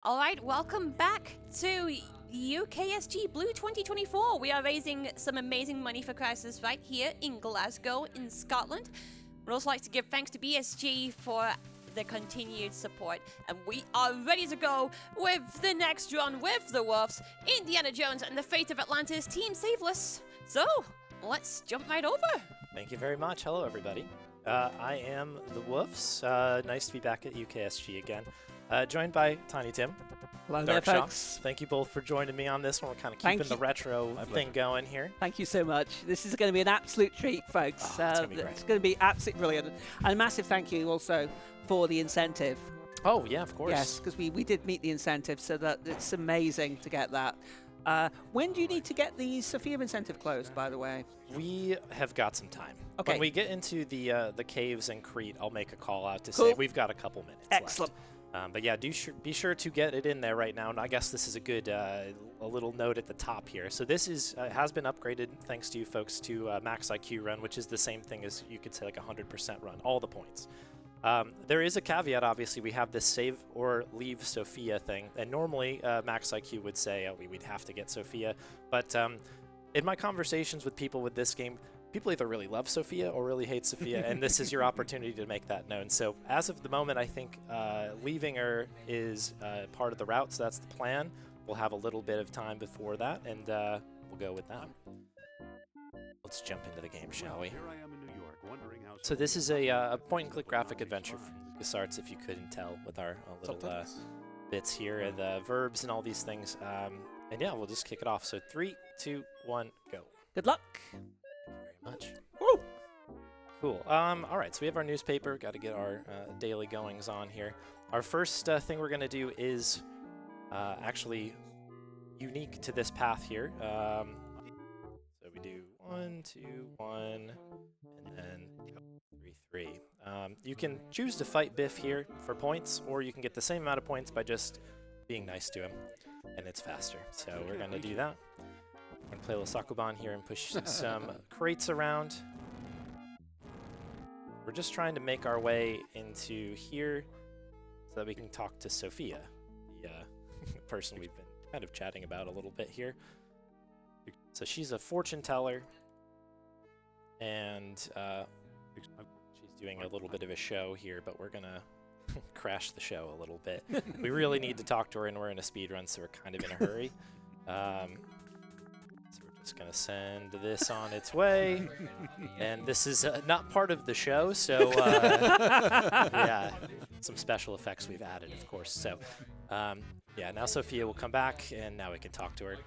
All right, welcome back to UKSG Blue 2024. We are raising some amazing money for Crisis right here in Glasgow, in Scotland. We'd also like to give thanks to BSG for the continued support. And we are ready to go with the next run with the Wolves, Indiana Jones and the Fate of Atlantis, Team Saveless. So, let's jump right over. Thank you very much. Hello, everybody. I am the Wolves. Nice to be back at UKSG again. Joined by Tiny Tim. Hello there, Dark folks. Thank you both for joining me on this one. We're kind of keeping the retro thing going here. Thank you so much. This is going to be an absolute treat, folks. Oh, it's going to be great. It's going to be absolutely brilliant. And a massive thank you also for the incentive. Oh, yeah, of course. Yes, because we did meet the incentive, so that it's amazing to get that. When do you need to get the Sophia incentive closed, by the way? We have got some time. Okay. When we get into the caves in Crete, I'll make a call out to Cool. say we've got a couple minutes Excellent. left. But yeah, be sure to get it in there right now. And I guess this is a good a little note at the top here. So this is has been upgraded thanks to you folks to Max IQ run, which is the same thing as you could say like 100% run, all the points. There is a caveat, obviously. We have this save or leave Sophia thing. And normally Max IQ would say we'd have to get Sophia. But in my conversations with people with this game, people either really love Sophia or really hate Sophia, and this is your opportunity to make that known. So as of the moment, I think leaving her is part of the route, so that's the plan. We'll have a little bit of time before that, and we'll go with that. Let's jump into the game, shall we? Here I am in New York, wondering how So this is a point-and-click graphic adventure from LucasArts, if you couldn't tell, with our little bits here, and the verbs and all these things. And yeah, we'll just kick it off. So 3, 2, 1, go. Good luck. Very much. Woo! Cool. All right, so we have our newspaper. Got to get our daily goings on here. Our first thing we're going to do is actually unique to this path here. So we do 1, 2, 1, and then 3, 3. You can choose to fight Biff here for points, or you can get the same amount of points by just being nice to him, and it's faster. So we're going to do that. We're going to play a little Sakuban here and push some crates around. We're just trying to make our way into here so that we can talk to Sophia, the person we've been kind of chatting about a little bit here. So she's a fortune teller, and she's doing a little bit of a show here, but we're going to crash the show a little bit. We really need to talk to her, and we're in a speed run, so we're kind of in a hurry. So we're just going to send this on its way. And this is not part of the show, so yeah, some special effects we've added, of course. So yeah, now Sophia will come back, and now we can talk to her.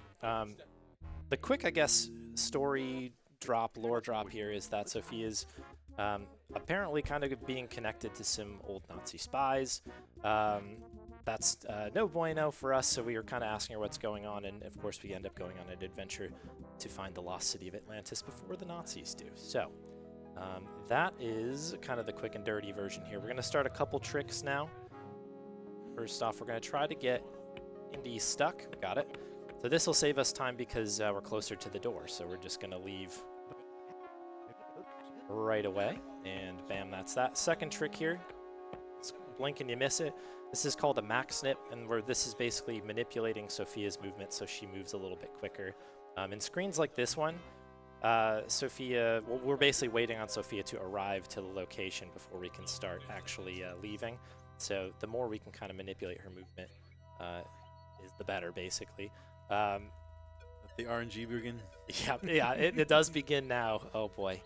The quick, I guess, story drop, lore drop here is that Sophia's apparently kind of being connected to some old Nazi spies. That's no bueno for us, so we were kind of asking her what's going on, and of course we end up going on an adventure to find the lost city of Atlantis before the Nazis do. So that is kind of the quick and dirty version here. We're going to start a couple tricks now. First off, we're going to try to get Indy stuck. We got it. So this will save us time because we're closer to the door, so we're just going to leave right away, and bam, that's that. Second trick here, blink and you miss it. This is called a max snip, and where this is basically manipulating Sophia's movement so she moves a little bit quicker. In screens like this one, Sophia, well, we're basically waiting on Sophia to arrive to the location before we can start actually leaving. So the more we can kind of manipulate her movement is the better, basically. the RNG begin. Yeah, it does begin now. Oh boy.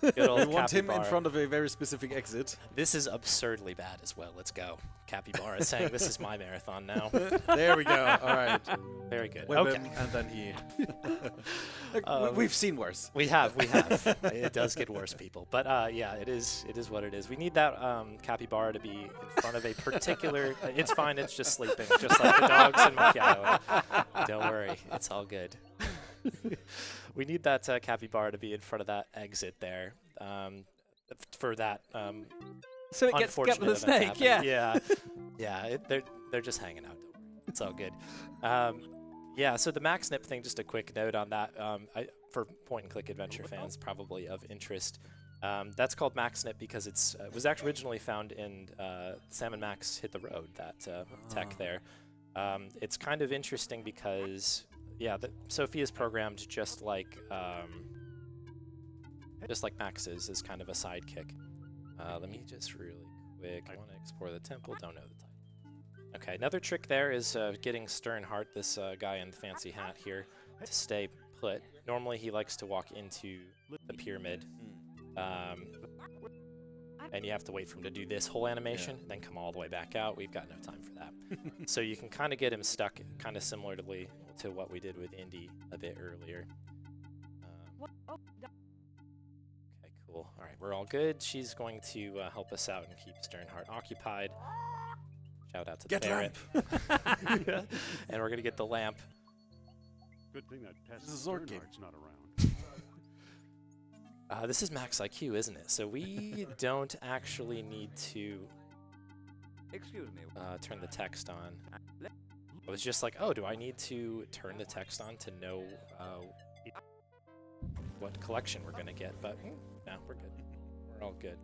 Good old I want him in Capybara. front of a very specific exit. This is absurdly bad as well. Let's go. Capybara is saying this is my marathon now. There we go. All right. Very good. Weapon, Okay. and then he. We've seen worse. We have. It does get worse, people. But yeah, it is what it is. We need that capybara to be in front of a particular. It's fine. It's just sleeping, just like the dogs in Macchiato. Don't worry. It's all good. We need that capybara to be in front of that exit there for that. So it gets unfortunate with the events snake, happening. yeah. Yeah. They're just hanging out. Don't worry. It's all good. Yeah. So the max snip thing. Just a quick note on that. For point and click adventure fans, probably of interest. That's called MaxNet because it was actually originally found in Sam & Max Hit the Road, that tech there. It's kind of interesting because, yeah, Sophia's programmed just like Max's is kind of a sidekick. Let me just really quick. I want to explore the temple. Don't know the title. Okay, another trick there is getting Sternhart, this guy in the fancy hat here, to stay put. Normally he likes to walk into the pyramid, and you have to wait for him to do this whole animation, then come all the way back out. We've got no time for that. So you can kind of get him stuck, kind of similarly to what we did with Indy a bit earlier. Okay, cool. All right, we're all good. She's going to help us out and keep Sternhart occupied. Shout out to the Barret. And we're going to get the lamp. Good thing that This is Zork game. Sternhart's not around. This is Max IQ, isn't it? So we don't actually need to Excuse me. turn the text on. I was just like, oh, do I need to turn the text on to know what collection we're going to get? But no, we're good. We're all good.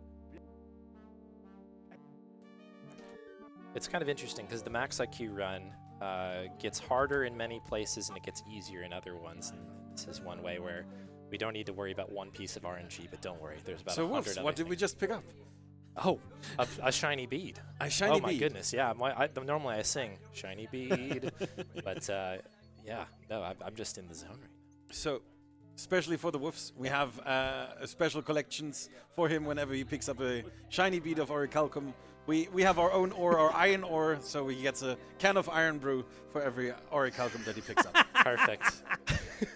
It's kind of interesting because the Max IQ run gets harder in many places and it gets easier in other ones. And this is one way where we don't need to worry about one piece of RNG, but don't worry, there's about 100 Wolves, other what did we things. just pick up? Oh, a shiny bead. A shiny oh my bead. goodness, yeah. Normally I sing shiny bead, but yeah, no, I'm just in the zone right now. So, especially for the Wolves, we have special collections for him whenever he picks up a shiny bead of Orichalcum. We have our own ore, our iron ore, so he gets a can of iron brew for every Orichalcum that he picks up. Perfect.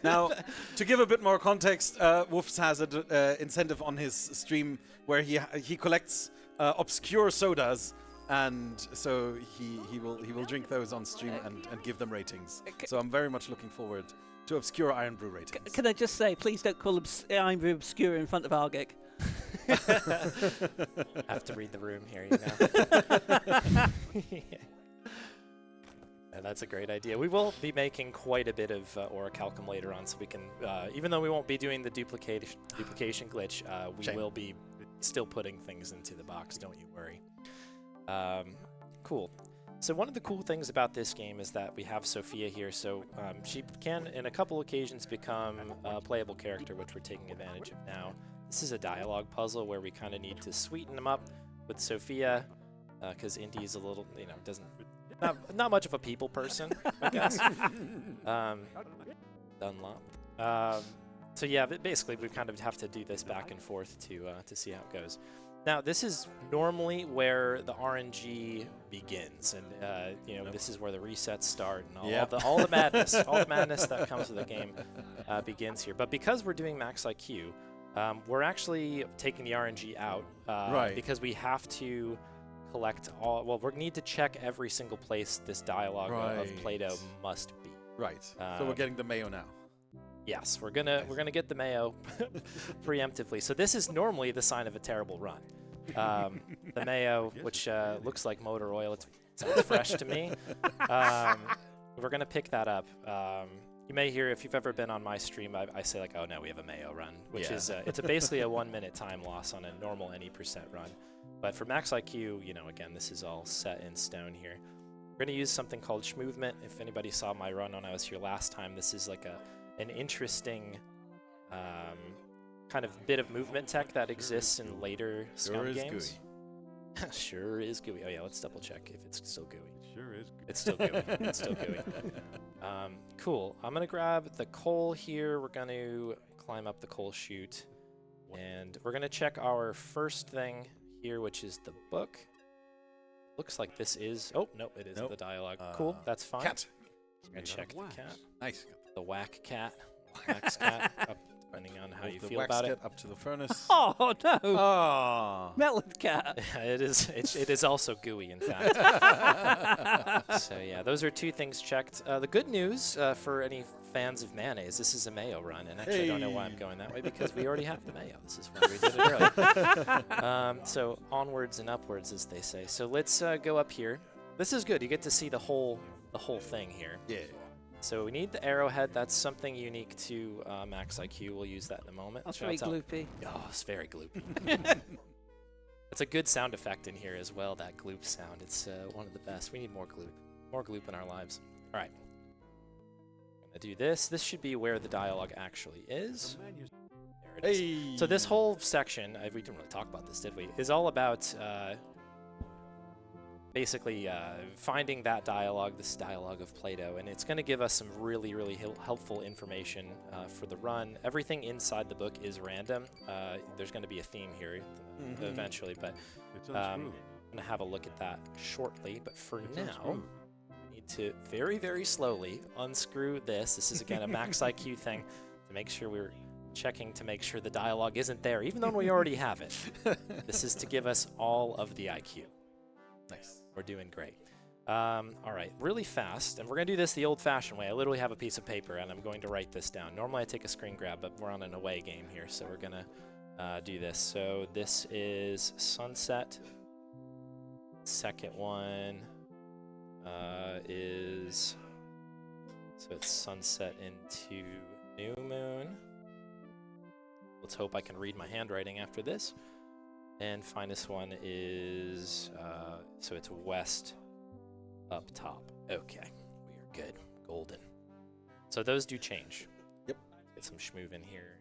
Now, to give a bit more context, Wolves has an incentive on his stream where he collects obscure sodas, and so he will drink those on stream and give them ratings. So I'm very much looking forward to obscure iron brew ratings. Can I just say, please don't call Iron Brew obscure in front of Argic. Have to read the room here, you know. Yeah, that's a great idea. We will be making quite a bit of Orichalcum later on, so we can, even though we won't be doing the duplication glitch, we will be still putting things into the box, don't you worry. Cool. So one of the cool things about this game is that we have Sophia here, so she can, in a couple occasions, become a playable character, which we're taking advantage of now. This is a dialogue puzzle where we kind of need to sweeten them up with Sophia, because Indy's a little, you know, not much of a people person, I guess. Dunlop. So yeah, but basically we kind of have to do this back and forth to see how it goes. Now this is normally where the RNG begins, and you know, this is where the resets start and all the madness, that comes with the game begins here. But because we're doing Max IQ, we're actually taking the RNG out because we have to collect all. Well, we need to check every single place this dialogue of Play-Doh must be. Right. So we're getting the mayo now. Yes, we're gonna get the mayo preemptively. So this is normally the sign of a terrible run. The mayo, which looks like motor oil, it sounds fresh to me. We're gonna pick that up. You may hear, if you've ever been on my stream, I say like, oh no, we have a mayo run, which is it's basically a 1 minute time loss on a normal any percent run. But for Max IQ, you know, again, this is all set in stone here. We're gonna use something called Schmovement. If anybody saw my run when I was here last time, this is like an interesting kind of bit of movement tech that exists in later Scum games. Sure is gooey. Oh yeah, let's double check if it's still gooey. Sure is. It's still gooey. It's still gooey. Cool. I'm gonna grab the coal here. We're gonna climb up the coal chute, and we're gonna check our first thing here, which is the book. Looks like this is. Oh no, it is the dialogue. Cool. That's fine. Cat. We're gonna check the cat. Nice. The whack cat. Wax cat. Depending on how you feel about it. Up to the furnace. Oh no! Oh. Melon cat. It is also gooey, in fact. So yeah, those are two things checked. The good news for any fans of mayonnaise, this is a mayo run, and actually I don't know why I'm going that way, because we already have the mayo. This is why we did it earlier. So onwards and upwards, as they say. So let's go up here. This is good. You get to see the whole thing here. Yeah. So we need the arrowhead. That's something unique to Max IQ. We'll use that in a moment. That's very Shouts out- gloopy. Oh, it's very gloopy. It's a good sound effect in here as well, that gloop sound. It's one of the best. We need more gloop. More gloop in our lives. All right. I'm going to do this. This should be where the dialogue actually is. There it is. Hey. So this whole section, we didn't really talk about this, did we? Is all about basically finding that dialogue, this dialogue of Plato, and it's going to give us some really, really helpful information for the run. Everything inside the book is random. There's going to be a theme here eventually, but It's I'm unscrewed. going to have a look at that shortly. But for It's now, unscrewed. we need to very, very slowly unscrew this. This is, again, a Max IQ thing to make sure we're checking to make sure the dialogue isn't there, even though we already have it. This is to give us all of the IQ. Nice. We're doing great. All right, really fast, and we're going to do this the old-fashioned way. I literally have a piece of paper, and I'm going to write this down. Normally I take a screen grab, but we're on an away game here, so we're going to do this. So this is Sunset. Second one is... So it's Sunset into New Moon. Let's hope I can read my handwriting after this. And finest one is, so it's west up top. Okay, we are good. Golden. So those do change. Yep. Get some schmoovin here.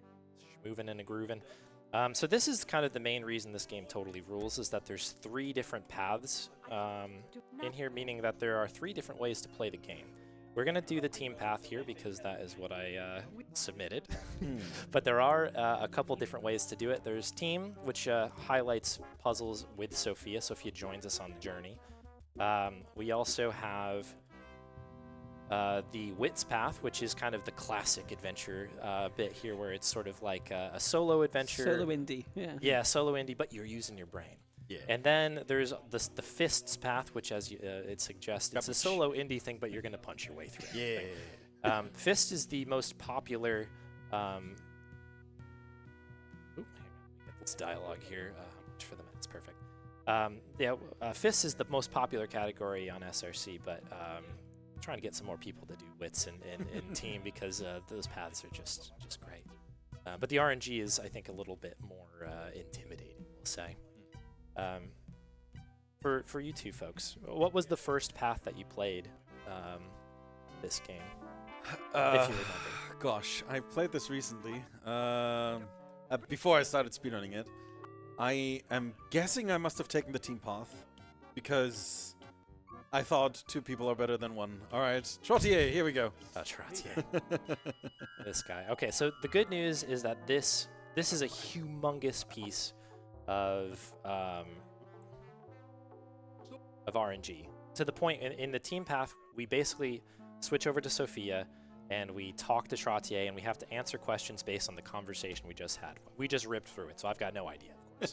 Schmoovin and a groovin'. So this is kind of the main reason this game totally rules, is that there's 3 different paths in here, meaning that there are 3 different ways to play the game. We're going to do the team path here because that is what I submitted. But there are a couple different ways to do it. There's team, which highlights puzzles with Sophia. Sophia joins us on the journey. We also have the Wits path, which is kind of the classic adventure bit here, where it's sort of like a solo adventure. Solo indie, yeah. Yeah, solo indie, but you're using your brain. Yeah. And then there's the Fists path, which, as it suggests, it's a solo indie thing, but you're going to punch your way through it. Yeah. Fist is the most popular... hang on, get this dialogue here. For the minutes, perfect. Fist is the most popular category on SRC, but I'm trying to get some more people to do Wits in team because those paths are just great. But the RNG is, I think, a little bit more intimidating, we'll say. For you two folks, what was the first path that you played this game, if you remember? Gosh, I played this recently. Before I started speedrunning it, I am guessing I must have taken the team path because I thought 2 people are better than 1. All right, Trottier, here we go. Trottier. This guy. Okay, so the good news is that this is a humongous piece of RNG. To the point, in the team path, we basically switch over to Sophia, and we talk to Trottier, and we have to answer questions based on the conversation we just had. We just ripped through it, so I've got no idea, of course.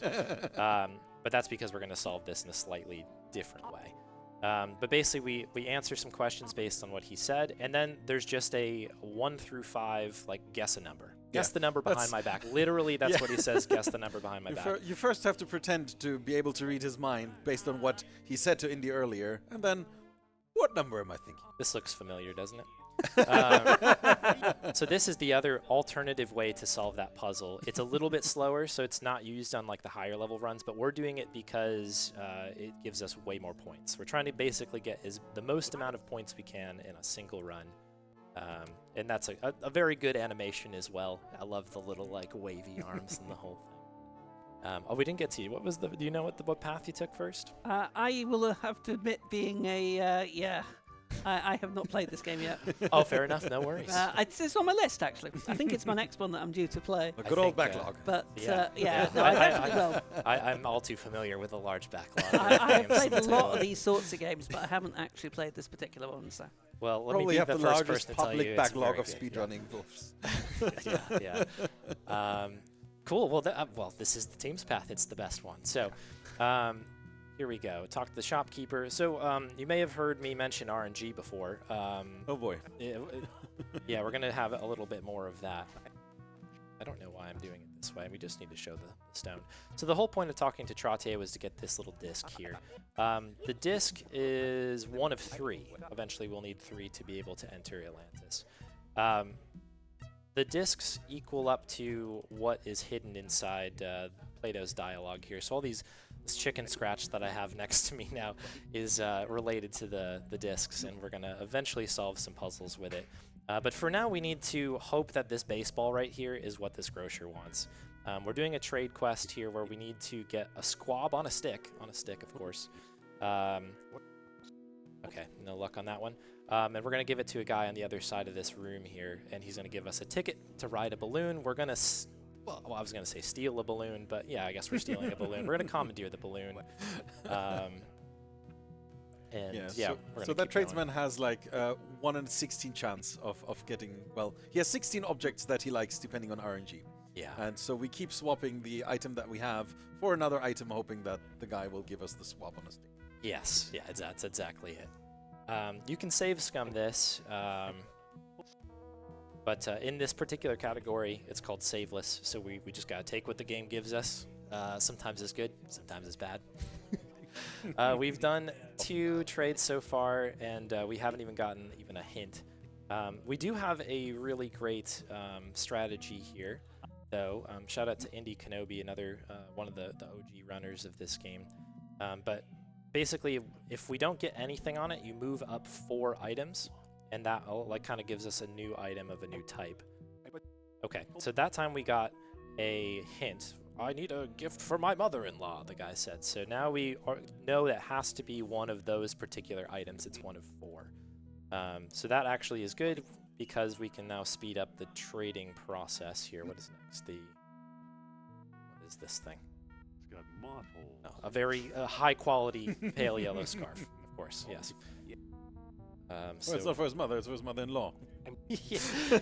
But that's because we're going to solve this in a slightly different way. But basically, we answer some questions based on what he said, and then there's just a 1 through 5, like, guess a number. Guess the number behind my back. Literally, that's what he says, guess the number behind my back. You first have to pretend to be able to read his mind based on what he said to Indy earlier, and then, what number am I thinking? This looks familiar, doesn't it? So this is the other alternative way to solve that puzzle. It's a little bit slower, so it's not used on like the higher level runs, but we're doing it because it gives us way more points. We're trying to basically get the most amount of points we can in a single run. And that's a very good animation as well. I love the little like wavy arms and the whole thing. Oh, we didn't get to you. What was do you know what path you took first? I will have to admit, being I have not played this game yet. Oh, fair enough. No worries. It's on my list, actually. I think it's my next one that I'm due to play. A good old backlog. But, Yeah. no, I definitely will. I'm all too familiar with a large backlog. I have of games played a to, lot of these sorts of games, but I haven't actually played this particular one, so... Well, let Probably me have be the the first largest person to tell you public it's backlog very of good, speedrunning Wolves. Yeah. Cool. Well, this is the team's path. It's the best one. So, here we go. Talk to the shopkeeper. So, you may have heard me mention RNG before. Oh boy. Yeah, we're gonna have a little bit more of that. I don't know why I'm doing it this way. We just need to show the stone. So the whole point of talking to Trottier was to get this little disc here. The disc is one of 3. Eventually we'll need 3 to be able to enter Atlantis. The discs equal up to what is hidden inside Plato's dialogue here. So all this chicken scratch that I have next to me now is related to the discs, and we're going to eventually solve some puzzles with it. But for now, we need to hope that this baseball right here is what this grocer wants. We're doing a trade quest here where we need to get a squab on a stick, of course. Okay, no luck on that one. And we're going to give it to a guy on the other side of this room here, and he's going to give us a ticket to ride a balloon. We're going to, well, I was going to say steal a balloon, but yeah, I guess we're stealing a balloon. We're going to commandeer the balloon. And yeah, so that tradesman has like 1 in 16 chance of getting, well, he has 16 objects that he likes depending on RNG. Yeah. And so we keep swapping the item that we have for another item, hoping that the guy will give us the swap on a stick. Yes, yeah, that's exactly it. You can save scum this, but in this particular category, it's called saveless, so we just gotta take what the game gives us. Sometimes it's good, sometimes it's bad. We've done 2 trades so far, and we haven't even gotten a hint. We do have a really great strategy here, though. Shout out to Indy Kenobi, another one of the OG runners of this game. But basically, if we don't get anything on it, you move up 4 items, and that like kind of gives us a new item of a new type. Okay, so that time we got a hint. I need a gift for my mother-in-law, the guy said. So now we know that has to be one of those particular items. It's one of 4. So that actually is good because we can now speed up the trading process here. What is next? What is this thing? It's got moth holes. Oh, a very high-quality pale yellow scarf, of course, yes. Well, it's not for his mother, it's for his mother-in-law.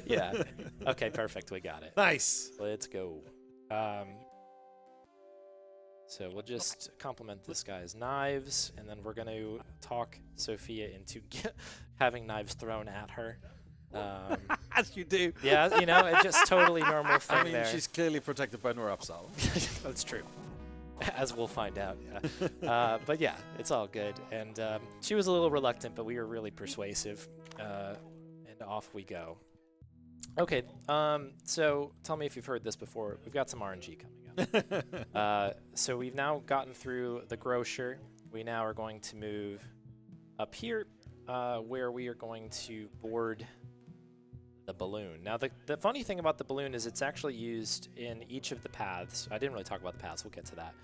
Yeah. Okay, perfect. We got it. Nice. Let's go. So we'll just compliment this guy's knives, and then we're going to talk Sophia into having knives thrown at her. As you do. Yeah, you know, it's just totally normal thing I mean, there. she's clearly protected by Norapsal. That's true. As we'll find out, yeah. But yeah, it's all good. And she was a little reluctant, but we were really persuasive. And off we go. Okay, so tell me if you've heard this before. We've got some RNG coming up. So we've now gotten through the grocer. We now are going to move up here where we are going to board the balloon. Now, the funny thing about the balloon is it's actually used in each of the paths. I didn't really talk about the paths. We'll get to that.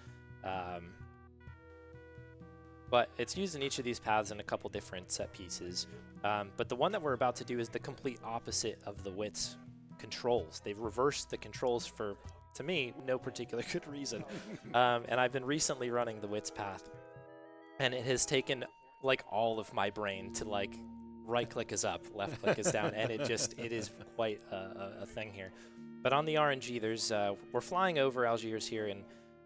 But it's used in each of these paths in a couple different set pieces. But the one that we're about to do is the complete opposite of the Wits controls. They've reversed the controls for, to me, no particular good reason. And I've been recently running the Wits path, and it has taken like all of my brain to like right click is up, left click is down, and it is quite a thing here. But on the RNG, there's we're flying over Algiers here,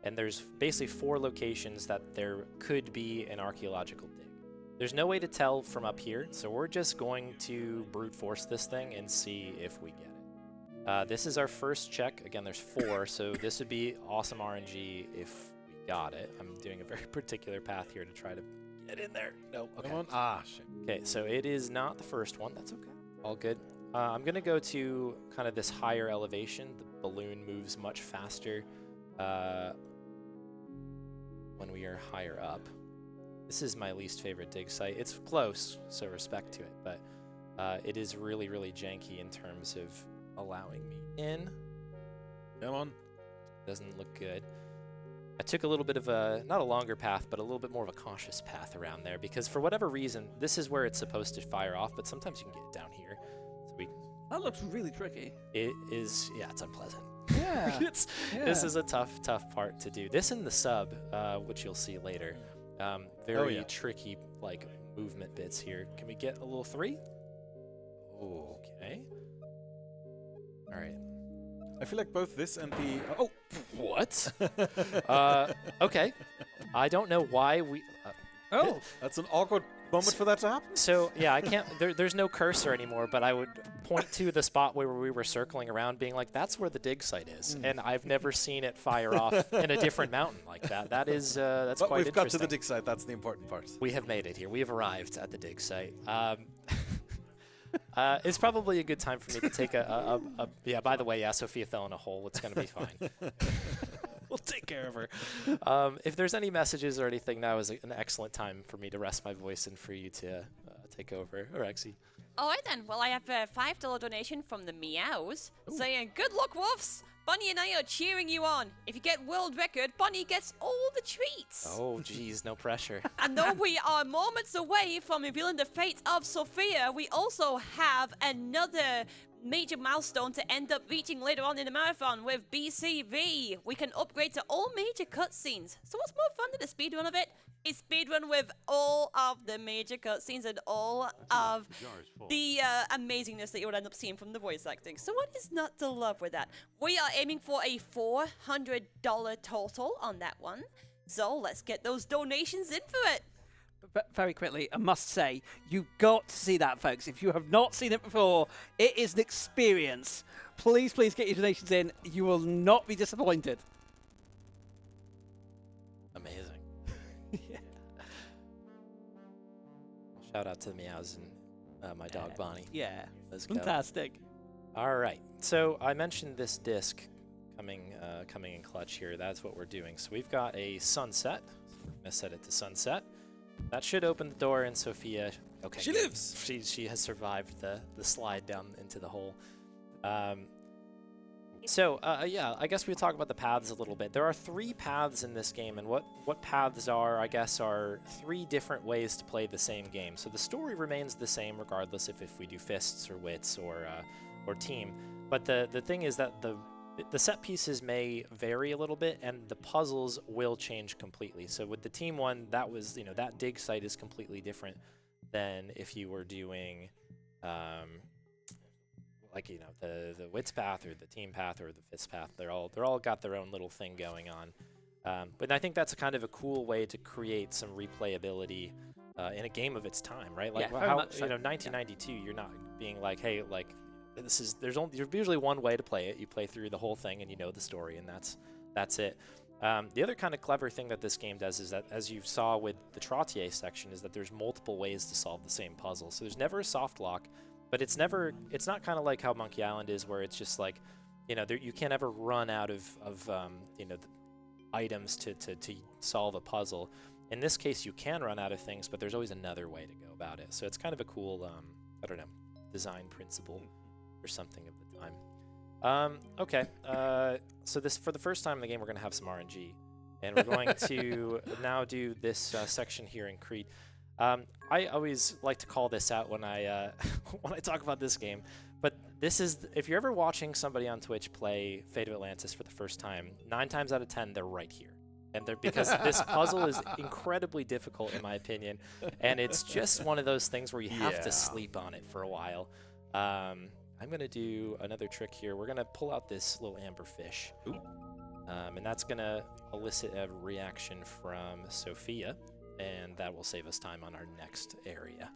and there's basically 4 locations that there could be an archaeological dig. There's no way to tell from up here, so we're just going to brute force this thing and see if we get it. This is our first check. Again, there's 4, so this would be awesome RNG if we got it. I'm doing a very particular path here to try to get in there. No, okay. Come on. Ah, shit. Okay, so it is not the first one. That's okay. All good. I'm going to go to kind of this higher elevation. The balloon moves much faster when we are higher up. This is my least favorite dig site. It's close, so respect to it, but it is really, really janky in terms of allowing me in. Come on. Doesn't look good. I took a little bit of a, not a longer path, but a little bit more of a cautious path around there because for whatever reason, this is where it's supposed to fire off, but sometimes you can get it down here. So That looks really tricky. it is, yeah, it's unpleasant. Yeah. This is a tough part to do. This in the sub, which you'll see later. Very tricky, like, movement bits here. Can we get a little 3? Okay. All right. I feel like both this and the... What? Okay. I don't know why we... Oh, That's an awkward moment for that to happen. So yeah, I can't. There's no cursor anymore, but I would point to the spot where we were circling around, being like, "That's where the dig site is." And I've never seen it fire off in a different mountain like that. That is that's But quite we've got to interesting. the dig site. That's the important part. We have made it here. We have arrived at the dig site. It's probably a good time for me to take yeah, by the way, yeah, Sophia fell in a hole. It's going to be fine. We'll take care of her. If there's any messages or anything, now is an excellent time for me to rest my voice and for you to take over. Or actually, All right then. Well, I have a $5 donation from the Meows saying, "Good luck, Wolves. Bunny and I are cheering you on. If you get world record, Bunny gets all the treats." oh, geez, no pressure. And though we are moments away from revealing the fate of Sophia, we also have another major milestone to end up reaching later on in the marathon with BCV. We can upgrade to all major cutscenes. So what's more fun than a speedrun of it? It's speedrun with all of the major cutscenes and all of the amazingness that you would end up seeing from the voice acting. So what is not to love with that? We are aiming for a $400 total on that one. So let's get those donations in for it. very quickly, I must say, you got to see that, folks. If you have not seen it before, it is an experience. Please, please get your donations in. You will not be disappointed. Amazing. Yeah. Shout out to the Meows and my dog Bonnie. Yeah, Let's go. fantastic. All right. So I mentioned this disc coming in clutch here. That's what we're doing. So we've got a sunset. I'm gonna set it to sunset. That should open the door, and Sophia. Okay. She good. lives. She has survived the slide down into the hole. Yeah, I guess we'll talk about the paths a little bit. There are 3 paths in this game, and what paths are, I guess, are 3 different ways to play the same game. So the story remains the same regardless if we do fists or wits or team. But the thing is that the set pieces may vary a little bit, and the puzzles will change completely. So with the team one, that was, that dig site is completely different than if you were doing the wits path or the team path or the fists path. They're all got their own little thing going on. But I think that's kind of a cool way to create some replayability in a game of its time, right? Like Yeah, very much so. 1992, you're not being like, hey, like there's usually one way to play it. You play through the whole thing and you know the story, and that's it. The other kind of clever thing that this game does is that, as you saw with the Trottier section, is that there's multiple ways to solve the same puzzle. So there's never a soft lock, but it's not kind of like how Monkey Island is, where it's just like, you can't ever run out of the items to solve a puzzle. In this case, you can run out of things, but there's always another way to go about it. So it's kind of a cool, design principle or something of the time. Okay, so for the first time in the game, we're going to have some RNG. And we're going to now do this section here in Crete. I always like to call this out when I when I talk about this game. But this is, if you're ever watching somebody on Twitch play Fate of Atlantis for the first time, 9 times out of 10, they're right here. And because this puzzle is incredibly difficult, in my opinion. And it's just one of those things where you have to sleep on it for a while. I'm going to do another trick here. We're going to pull out this little amber fish. And that's going to elicit a reaction from Sophia. And that will save us time on our next area.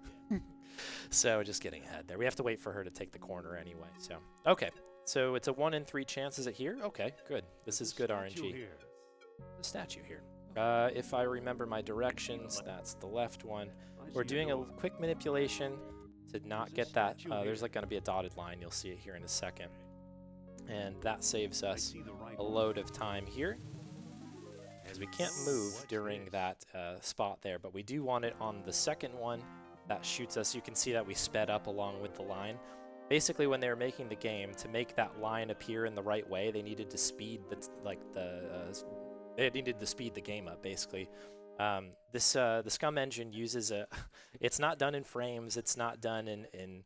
So just getting ahead there. We have to wait for her to take the corner anyway. So, okay. So it's a 1 in 3 chance. Is it here? Okay, good. This is good RNG. The statue here. If I remember my directions, that's the left one. We're doing a quick manipulation to not get that. There's going to be a dotted line. You'll see it here in a second. And that saves us a load of time here, because we can't move during that spot there. But we do want it on the second one. That shoots us. You can see that we sped up along with the line. Basically, when they were making the game, to make that line appear in the right way, they needed to speed they needed to speed the game up, basically. The Scum engine uses it's not done in frames. It's not done in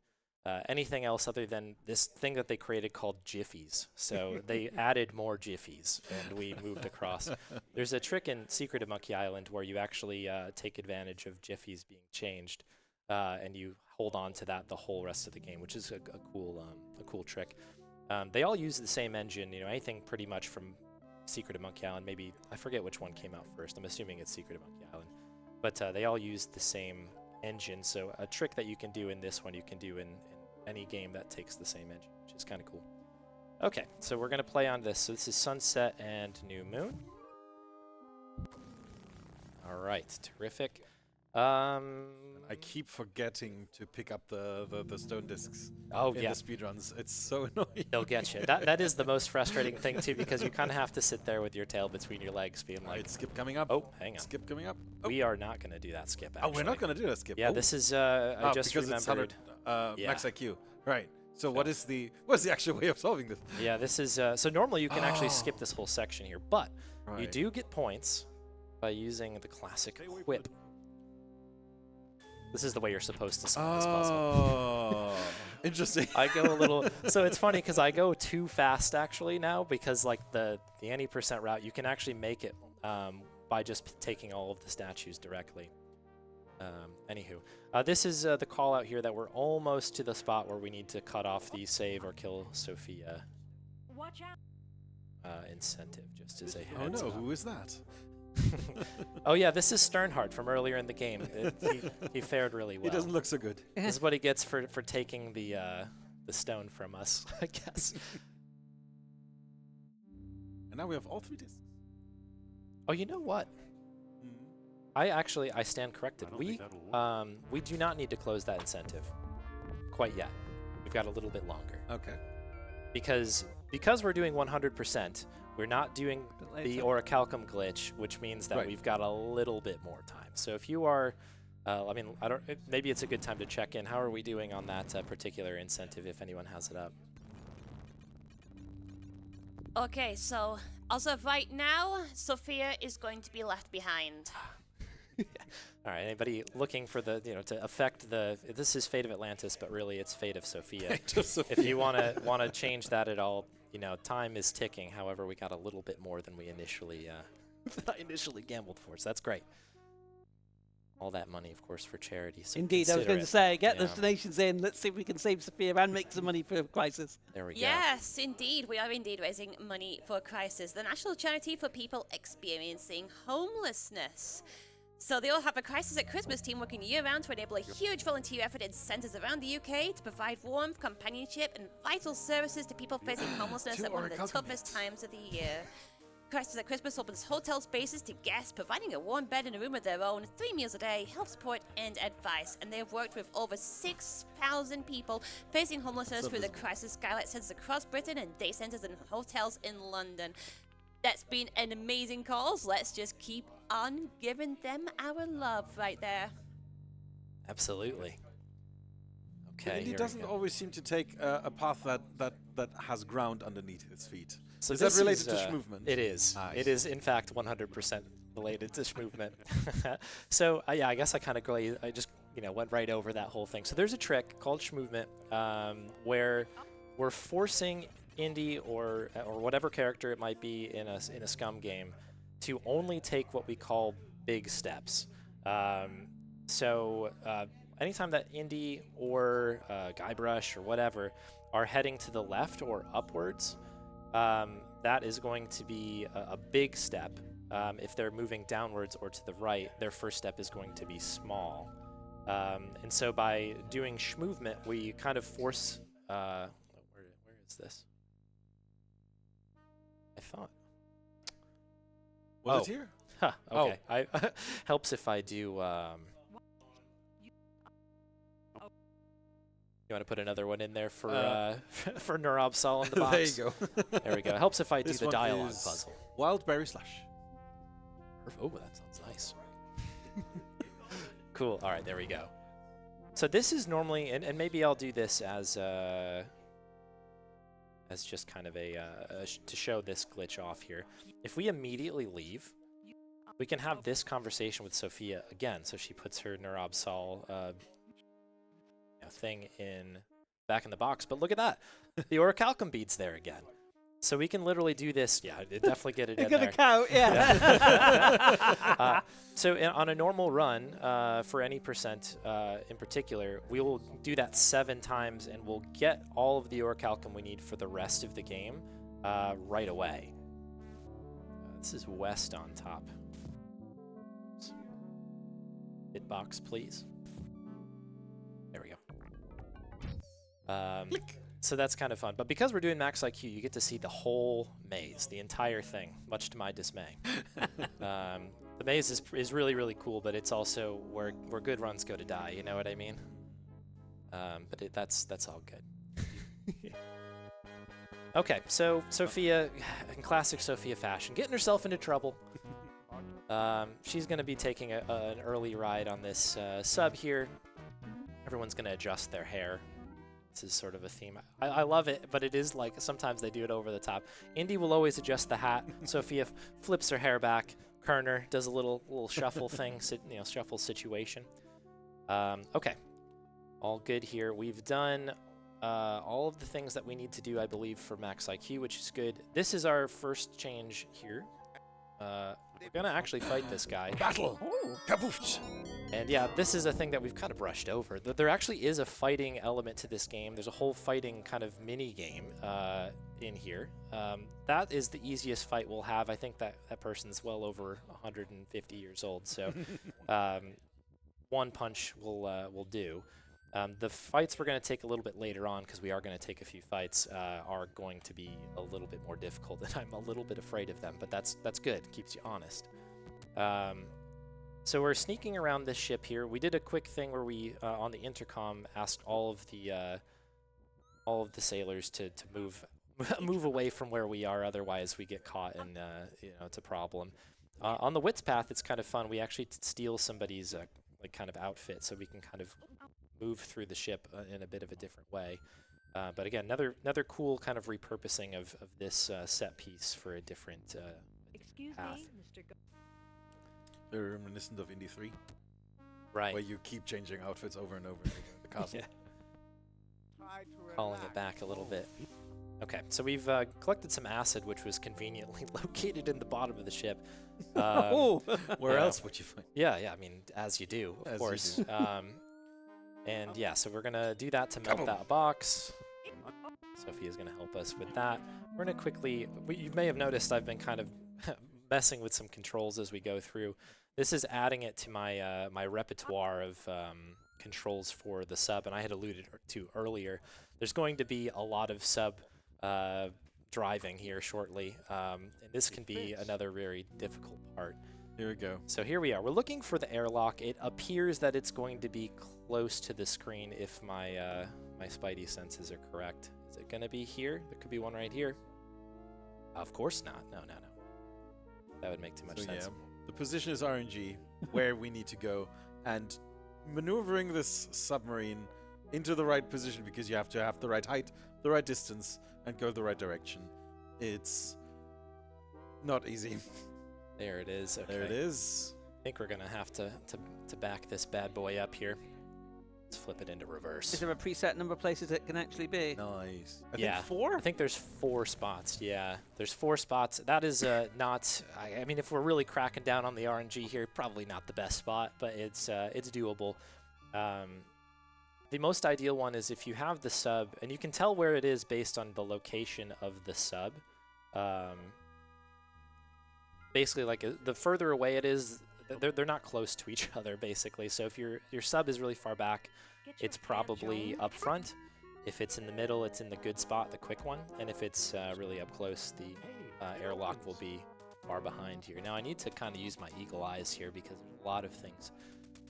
anything else other than this thing that they created called Jiffies. So they added more Jiffies, and we moved across. There's a trick in Secret of Monkey Island where you actually take advantage of Jiffies being changed, and you hold on to that the whole rest of the game, which is a cool trick. They all use the same engine. Anything pretty much from Secret of Monkey Island. Maybe I forget which one came out first. I'm assuming it's Secret of Monkey Island. but they all use the same engine. So a trick that you can do in this one, you can do in any game that takes the same engine, which is kind of cool. Okay, so we're going to play on this. So this is Sunset and New Moon. All right, terrific. I keep forgetting to pick up the stone discs Oh, in yeah. the speedruns. It's so annoying. They'll get you. That is the most frustrating thing, too, because you kind of have to sit there with your tail between your legs being like, Right, skip coming up. oh, hang on. Skip coming up. Oh, We are not going to do that skip, actually. we're not going to do that skip. Yeah, Oh. this is, I just because remembered. it's 100 max Yeah. IQ. Right. So what's the actual way of solving this? Yeah, this is, so normally you can actually skip this whole section here, but you Right. do get points by using the classic Stay away from whip. the- This is the way you're supposed to solve this puzzle. Oh, interesting. I go a little, so it's funny because I go too fast actually now, because like the any percent route, you can actually make it by just taking all of the statues directly. Anywho, this is the call out here that we're almost to the spot where we need to cut off the save or kill Sophia Watch out. incentive, just as a Oh heads no, up. who is that? Oh yeah, this is Sternhard from earlier in the game. He fared really well. He doesn't look so good. This is what he gets for taking the stone from us, I guess. And now we have all 3 discs. Oh, you know what? I stand corrected. I don't think that'll work. We do not need to close that incentive quite yet. We've got a little bit longer Okay. because we're doing 100%. We're not doing Bit the later. Orichalcum glitch, which means that Right. we've got a little bit more time. So if you are, I mean, I don't. Maybe it's a good time to check in. How are we doing on that particular incentive? If anyone has it up. Okay, so as of right now, Sophia is going to be left behind. All right. Anybody looking for the to affect the? This is Fate of Atlantis, but really it's Fate of Sophia. If you want to change that at all, time is ticking. However, we got a little bit more than we initially gambled for, so that's great. All that money, of course, for charity. So Indeed, I was consider going it. to say, get those Yeah. donations in. Let's see if we can save Sophia and make some money for Crisis. There we go. Yes, indeed. We are indeed raising money for Crisis, the national charity for people experiencing homelessness. So they all have a Crisis at Christmas team working year-round to enable a huge volunteer effort in centres around the UK to provide warmth, companionship and vital services to people facing homelessness Two at one of the Orichalcum toughest bits. times of the year. Crisis at Christmas opens hotel spaces to guests, providing a warm bed and a room of their own, 3 meals a day, health support and advice. And they have worked with over 6,000 people facing homelessness through the Crisis Skylight centres across Britain and day centres and hotels in London. That's been an amazing cause. Let's just keep on giving them our love right there. Absolutely. But Okay. he here we doesn't go. always seem to take a path that has ground underneath his feet. So is that this related to uh, Schmovement? It is. Ah, I It see. is, in fact, 100% related to Schmovement. So, yeah, I guess I kind of I just, went right over that whole thing. So there's a trick called Schmovement where we're forcing Indy or whatever character it might be in a Scum game to only take what we call big steps. So anytime that Indy or Guybrush or whatever are heading to the left or upwards, that is going to be a big step. If they're moving downwards or to the right, their first step is going to be small. And so by doing Schmovement, we kind of force... where is this? I thought. Was Oh. it here? Huh, Oh. okay. I helps if I do... You want to put another one in there for for Nurab Sol in the box? There you go. There we go. Helps if I do This the one dialogue is puzzle. Wildberry Slush. Oh, that sounds nice. Cool. All right, there we go. So this is normally, and maybe I'll do this as just kind of to show this glitch off here. If we immediately leave, we can have this conversation with Sophia again. So she puts her Nurab Sol thing back in the box. But look at that. The Orichalcum bead's there again. So we can literally do this. Yeah, definitely get it You're in going there. to count, yeah. So on a normal run, for any percent in particular, we will do that 7 times, and we'll get all of the Orichalcum we need for the rest of the game right away. This is west on top. hitbox, please. There we go. So that's kind of fun. But because we're doing Max IQ, you get to see the whole maze, the entire thing, much to my dismay. The maze is really, really cool, but it's also where good runs go to die, you know what I mean? But that's all good. Okay, so Sophia, in classic Sophia fashion, getting herself into trouble. She's going to be taking an early ride on this sub here. Everyone's going to adjust their hair. This is sort of a theme. I love it, but it is like sometimes they do it over the top. Indy will always adjust the hat. Sophia flips her hair back. Kerner does a little shuffle thing, shuffle situation. Okay, all good here. We've done all of the things that we need to do, I believe, for Max IQ, which is good. This is our first change here. We're gonna actually fight this guy. Battle! Kaboofed! And yeah, this is a thing that we've kind of brushed over. There actually is a fighting element to this game. There's a whole fighting kind of mini game in here. That is the easiest fight we'll have. I think that person's well over 150 years old, so one punch will do. The fights we're going to take a little bit later on, because we are going to take a few fights, are going to be a little bit more difficult, and I'm a little bit afraid of them, but that's good. Keeps you honest. So we're sneaking around this ship here. We did a quick thing where we, on the intercom, asked all of the sailors to move away from where we are, otherwise we get caught, and it's a problem. On the Wits path, it's kind of fun. We actually steal somebody's like kind of outfit, so we can kind of move through the ship in a bit of a different way. But again, another cool kind of repurposing of this set piece for a different Excuse path. me, Mr. They're reminiscent of Indy 3, Right. where you keep changing outfits over and over again in the castle. Yeah. Calling it back a little bit. Okay, so we've collected some acid, which was conveniently located in the bottom of the ship. Where Yeah. else would you find? Yeah, I mean, as you do, of As you course. do. And yeah, so we're gonna do that to melt that box. Sophia's gonna help us with that. We're gonna quickly, you may have noticed I've been kind of messing with some controls as we go through. This is adding it to my my repertoire of controls for the sub, and I had alluded to earlier. There's going to be a lot of sub driving here shortly, and this can be another very difficult part. Here we go. So here we are. We're looking for the airlock. It appears that it's going to be close to the screen if my my spidey senses are correct. Is it going to be here? There could be one right here. Of course not. No. That would make too much So sense. yeah, the position is RNG, where we need to go, and maneuvering this submarine into the right position, because you have to have the right height, the right distance, and go the right direction. It's not easy. There it is. Okay. There it is. I think we're going to have to back this bad boy up here. Let's flip it into reverse. Is there a preset number of places it can actually be? Nice. I Yeah. think 4? I think there's 4 spots. Yeah, there's 4 spots. That is not. I mean, if we're really cracking down on the RNG here, probably not the best spot, but it's doable. The most ideal one is if you have the sub, and you can tell where it is based on the location of the sub. Basically, like the further away it is, they're not close to each other. Basically, so if your sub is really far back, Get your it's probably pants up front. If it's in the middle, it's in the good spot, the quick one. And if it's really up close, the airlock will be far behind here. Now I need to kind of use my eagle eyes here because there's a lot of things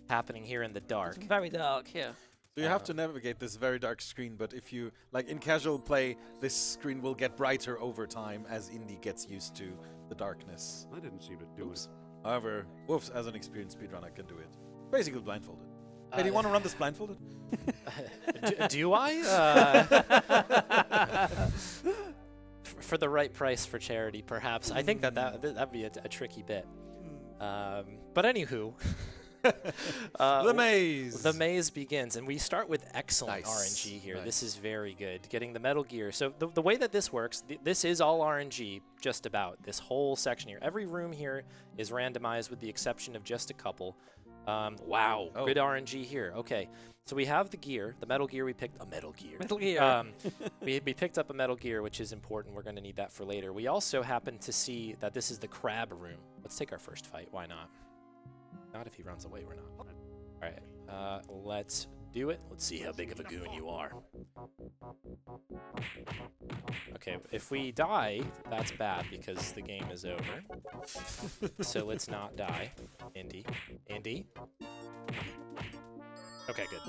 happening here in the dark. It's very dark here. So you have to navigate this very dark screen, but if you, like in casual play, this screen will get brighter over time as Indy gets used to the darkness. I didn't seem to do it. However, Wolf, as an experienced speedrunner, can do it. Basically blindfolded. Hey, do you want to run this blindfolded? Do I? For the right price for charity, perhaps. I think that'd be a tricky bit. But anywho, The maze! The maze begins, and we start with excellent Nice. RNG here. Nice. This is very good. Getting the Metal Gear. So the way that this works, this is all RNG, just about, this whole section here. Every room here is randomized with the exception of just a couple. Wow, Oh. good RNG here. Okay, so we have the gear, the Metal Gear. We picked a Metal Gear. Metal Gear. We picked up a Metal Gear, which is important. We're going to need that for later. We also happen to see that this is the crab room. Let's take our first fight. Why not? Not if he runs away, we're not. right, let's do it. Let's see how big of a goon you are. Okay, if we die, that's bad because the game is over. So let's not die. Indy. Okay, good.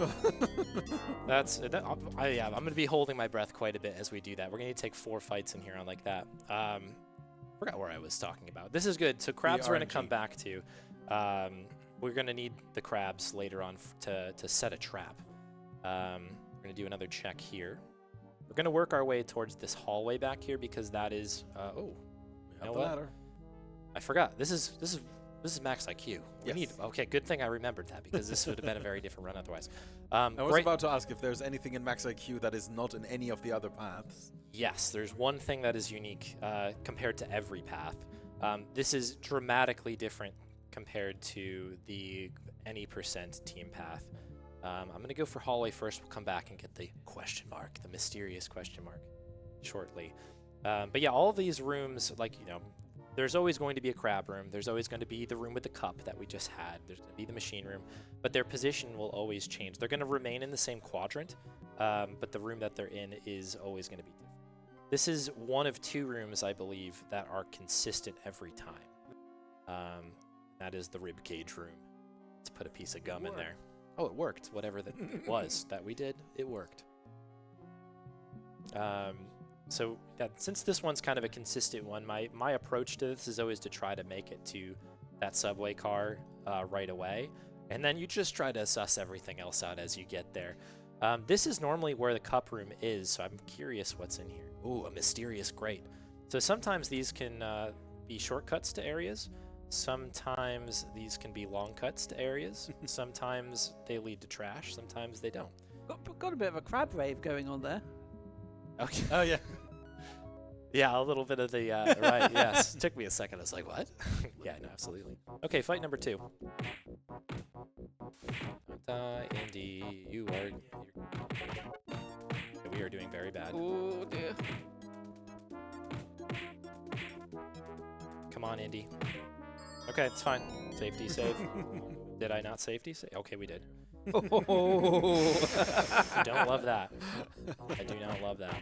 Yeah, I'm going to be holding my breath quite a bit as we do that. We're going to take 4 fights in here on like that. Forgot where I was talking about. This is good. So crabs we're going to come back to. We're going to need the crabs later on to set a trap. We're going to do another check here. We're going to work our way towards this hallway back here because that is... you know the what? ladder. I forgot. This is max IQ. Okay, good thing I remembered that because this would have been a very different run otherwise. I was about to ask if there's anything in max IQ that is not in any of the other paths. Yes, there's one thing that is unique compared to every path. This is dramatically different compared to the any % team path. I'm going to go for hallway first. We'll come back and get the question mark, the mysterious question mark, shortly. But yeah, all of these rooms, there's always going to be a crab room. There's always going to be the room with the cup that we just had. There's going to be the machine room. But their position will always change. They're going to remain in the same quadrant, but the room that they're in is always going to be different. This is one of 2 rooms, I believe, that are consistent every time. That is the rib cage room. Let's put a piece of gum in there. Oh, it worked. Whatever that it was that we did, it worked. So since this one's kind of a consistent one, my approach to this is always to try to make it to that subway car right away. And then you just try to suss everything else out as you get there. This is normally where the cup room is, so I'm curious what's in here. Ooh, a mysterious grate. So sometimes these can be shortcuts to areas. Sometimes these can be long cuts to areas. Sometimes they lead to trash. Sometimes they don't. Got a bit of a crab rave going on there. Okay. Oh, yeah. Yeah, a little bit of the, right, yes. Took me a second. I was like, what? Yeah, no, absolutely. Okay, fight number 2. Indy, we are doing very bad. Oh, dear. Come on, Indy. Okay, it's fine. Safety save. Did I not safety save? Okay, we did. Oh. I don't love that. I do not love that.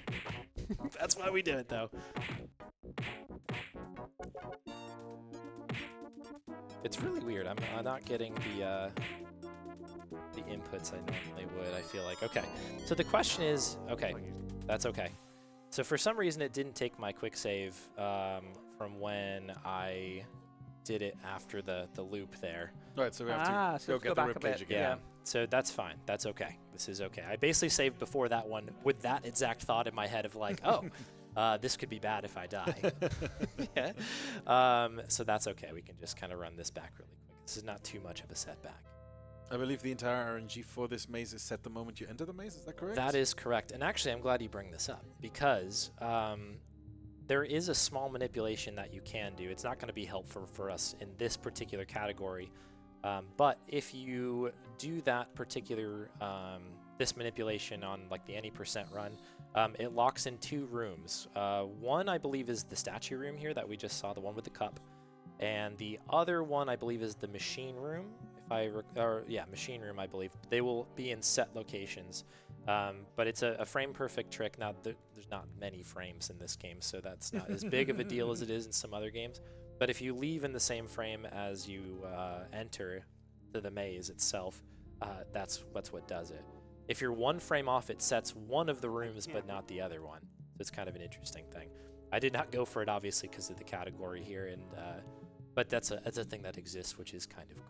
That's why we did it, though. It's really weird. I'm not getting the inputs I normally would, I feel like. Okay, so the question is, okay, that's okay. So for some reason, it didn't take my quick save from when I did it after the loop there. Right, so we have to go get the ribcage again. Yeah, so that's fine. That's okay. This is okay. I basically saved before that one with that exact thought in my head of like, oh, this could be bad if I die. Yeah. So that's okay. We can just kind of run this back really quick. This is not too much of a setback. I believe the entire RNG for this maze is set the moment you enter the maze. Is that correct? That is correct. And actually, I'm glad you bring this up because there is a small manipulation that you can do. It's not going to be helpful for us in this particular category. But if you do that particular, this manipulation on like the any % run, it locks in 2 rooms. One, I believe, is the statue room here that we just saw, the one with the cup. And the other one, I believe, is the machine room. Machine room, I believe. They will be in set locations. But it's a frame-perfect trick. Now, there's not many frames in this game, so that's not as big of a deal as it is in some other games. But if you leave in the same frame as you enter to the maze itself, that's what does it. If you're 1 frame off, it sets one of the rooms, but not the other one. So it's kind of an interesting thing. I did not go for it, obviously, because of the category here, and but that's a thing that exists, which is kind of cool.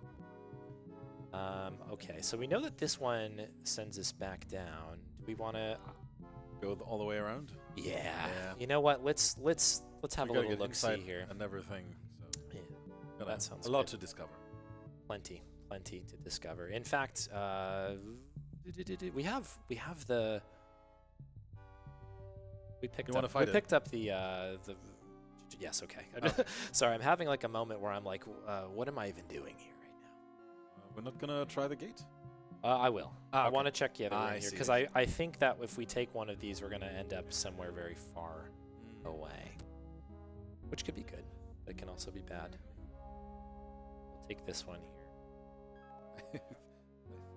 Okay, so we know that this one sends us back down. Do we want to go all the way around? Yeah. You know what? Let's have a little look-see here and everything. So yeah, that sounds a lot good. to discover. Plenty to discover. In fact, we have the. We picked up the. Yes. Okay. Okay. Sorry, I'm having like a moment where I'm like, what am I even doing here right now? We're not gonna try the gate. I will. I want to check the other room here see. because I think that if we take one of these, we're gonna end up somewhere very far away, which could be good, but it can also be bad. I'll take this one here.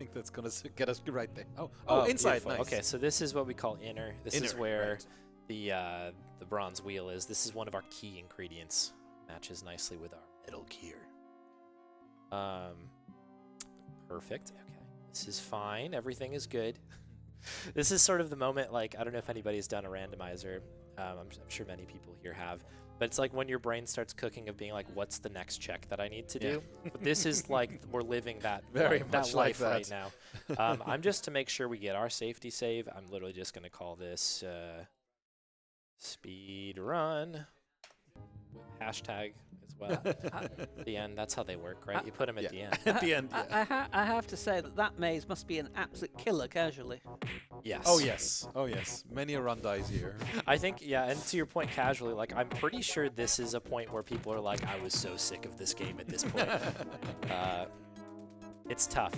think that's gonna get us right there. Oh, inside. Beautiful. Nice. Okay, so this is what we call inner. This is Inner, where right. the bronze wheel is. This is one of our key ingredients. Matches nicely with our metal gear. Perfect. Okay, this is fine. Everything is good. This is sort of the moment, like, I don't know if anybody's done a randomizer. I'm sure many people here have. But it's like when your brain starts cooking of being like, what's the next check that I need to do? But this is like we're living that, Very that much like life right that. now. I'm just to make sure we get our safety save. I'm literally just going to call this speed run. Hashtag as well. At the end, that's how they work, right? You put them at the end. At the end, yeah. I have to say that maze must be an absolute killer casually. Yes. Oh yes. Oh yes. Many a run dies here. I think, yeah, and to your point casually, like, I'm pretty sure this is a point where people are like, I was so sick of this game at this point. It's tough.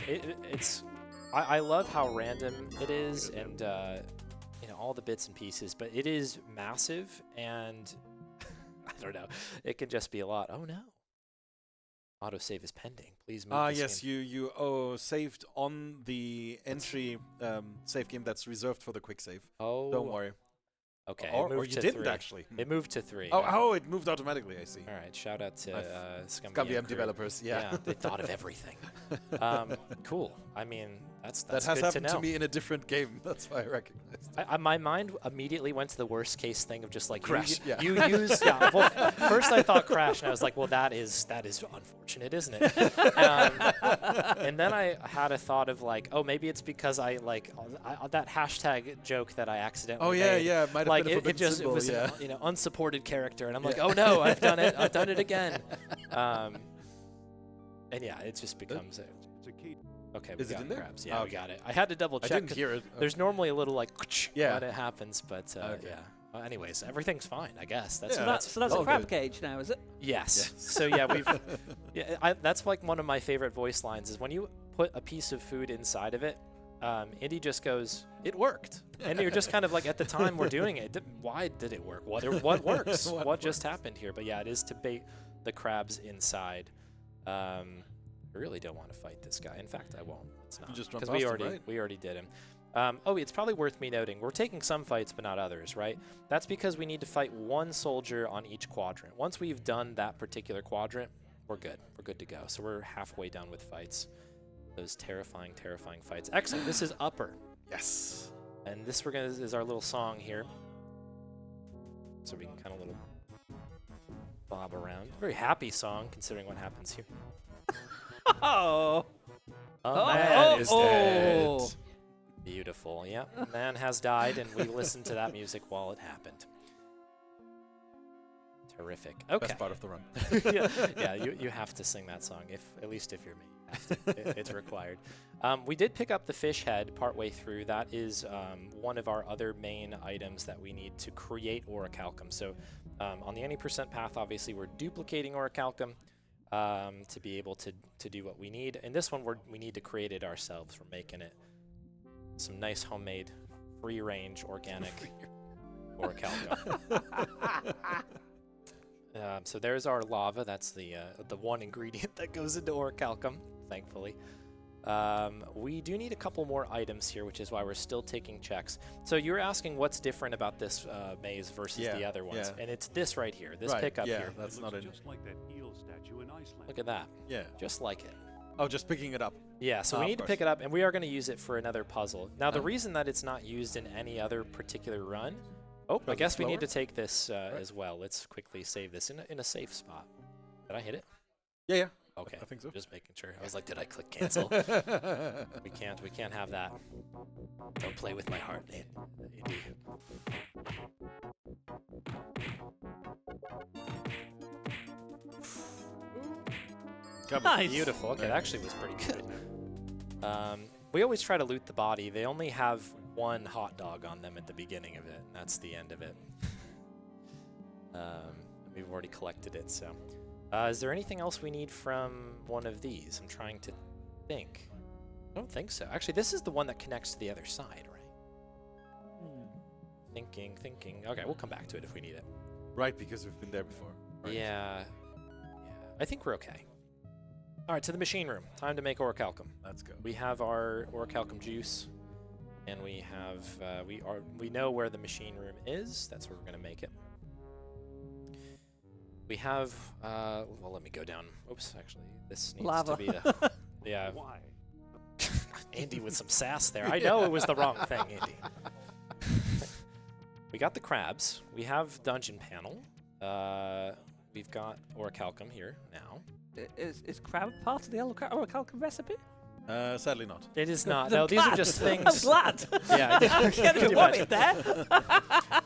I love how random it is and, you know, all the bits and pieces, but it is massive and I don't know. It can just be a lot. Oh, no. Autosave is pending. Please move this Yes, game. you saved on the entry save game that's reserved for the quick save. Oh. Don't worry. Okay. Or, it moved you to didn't 3. actually. It moved to 3. Oh, it moved automatically. I see. All right. Shout out to Scum Scum VM crew. developers. Yeah. They thought of everything. Cool. I mean, that's That has good happened to to know. me in a different game. That's why I recognized it. My mind immediately went to the worst case thing of just like Crash, You, yeah. you use. Yeah. Well, first I thought crash, and I was like, well, that is unfortunate, isn't it? And then I had a thought of like, oh, maybe it's because I like that hashtag joke that I accidentally. Oh yeah, made. yeah. It might have Like been a it forbidden just symbol, it was yeah. an unsupported character, and I'm like, Yeah. oh no, I've done it again. And yeah, it just becomes a. It's a key. Okay, we Is it got in there? crabs. Yeah, Oh, we okay. got it. I had to double I check. didn't 'cause hear it. There's normally a little like Yeah. when it happens, but Okay. yeah. Well, anyways, everything's fine, I guess. That's Yeah. So that's that's all a crab good. cage now, is it? yes. So yeah, that's like one of my favorite voice lines is when you put a piece of food inside of it. Indy just goes, "It worked," and you're just kind of like, at the time we're doing it. Why did it work? What works? what just happened here? But yeah, it is to bait the crabs inside. I really don't want to fight this guy. In fact, I won't. It's not just run because past him, right? we already did him. Oh, it's probably worth me noting we're taking some fights, but not others, right? That's because we need to fight one soldier on each quadrant. Once we've done that particular quadrant, we're good. We're good to go. So we're halfway done with fights. Those terrifying, terrifying fights. Excellent. This is upper, Yes. and this is our little song here, so we can kind of little bob around. Very happy song considering what happens here. Oh. A man is dead. oh. Beautiful. Yep. A man has died, and we listened to that music while it happened. Terrific. Okay. Best part of the run. yeah, you have to sing that song, at least if you're me. You have to. It's required. We did pick up the fish head partway through. That is one of our other main items that we need to create orichalcum. So on the any % path, obviously, we're duplicating orichalcum to be able to do what we need. And this one, we need to create it ourselves. We're making it some nice homemade, free-range, organic orichalcum. So there's our lava. That's the one ingredient that goes into orichalcum, thankfully. We do need a couple more items here, which is why we're still taking checks. So you're asking what's different about this maze versus the other ones. yeah. And it's this right here, this Right, pickup yeah. here. That's It not looks in. just like that eel statue in Iceland. Look at that. Yeah. Just like it. Oh, just picking it up. Yeah, so Ah, we of need to course. pick it up, and we are going to use it for another puzzle. Now, the Oh. reason that it's not used in any other particular run... Oh, I Because guess it's we need to slower? take this as well. Let's quickly save this in a safe spot. Did I hit it? Yeah, yeah. Okay. I think so. Just making sure. I was like, did I click cancel? We can't have that. Don't play with my heart, Indy. Come Nice. Beautiful. Okay, that actually was pretty good. We always try to loot the body. They only have one hot dog on them at the beginning of it, and that's the end of it. We've already collected it, so. Is there anything else we need from one of these? I'm trying to think. I don't think so. Actually, this is the one that connects to the other side, right? Thinking. Okay, we'll come back to it if we need it. Right, because we've been there before. Right. Yeah. I think we're okay. All right, to the machine room. Time to make orichalcum. Let's go. We have our orichalcum juice, and we have we know where the machine room is. That's where we're gonna make it. We have well, let me go down. Oops, actually, this needs Lava. to be a yeah. Why? Andy with some sass there. I know it was the wrong thing, Andy. We got the crabs. We have dungeon panel. We've got orichalcum here now. Is crab part of the orichalcum recipe? Sadly not. It is not. The No, these are glad. just I'm things. glad. Yeah. Get Could a you worried imagine? there.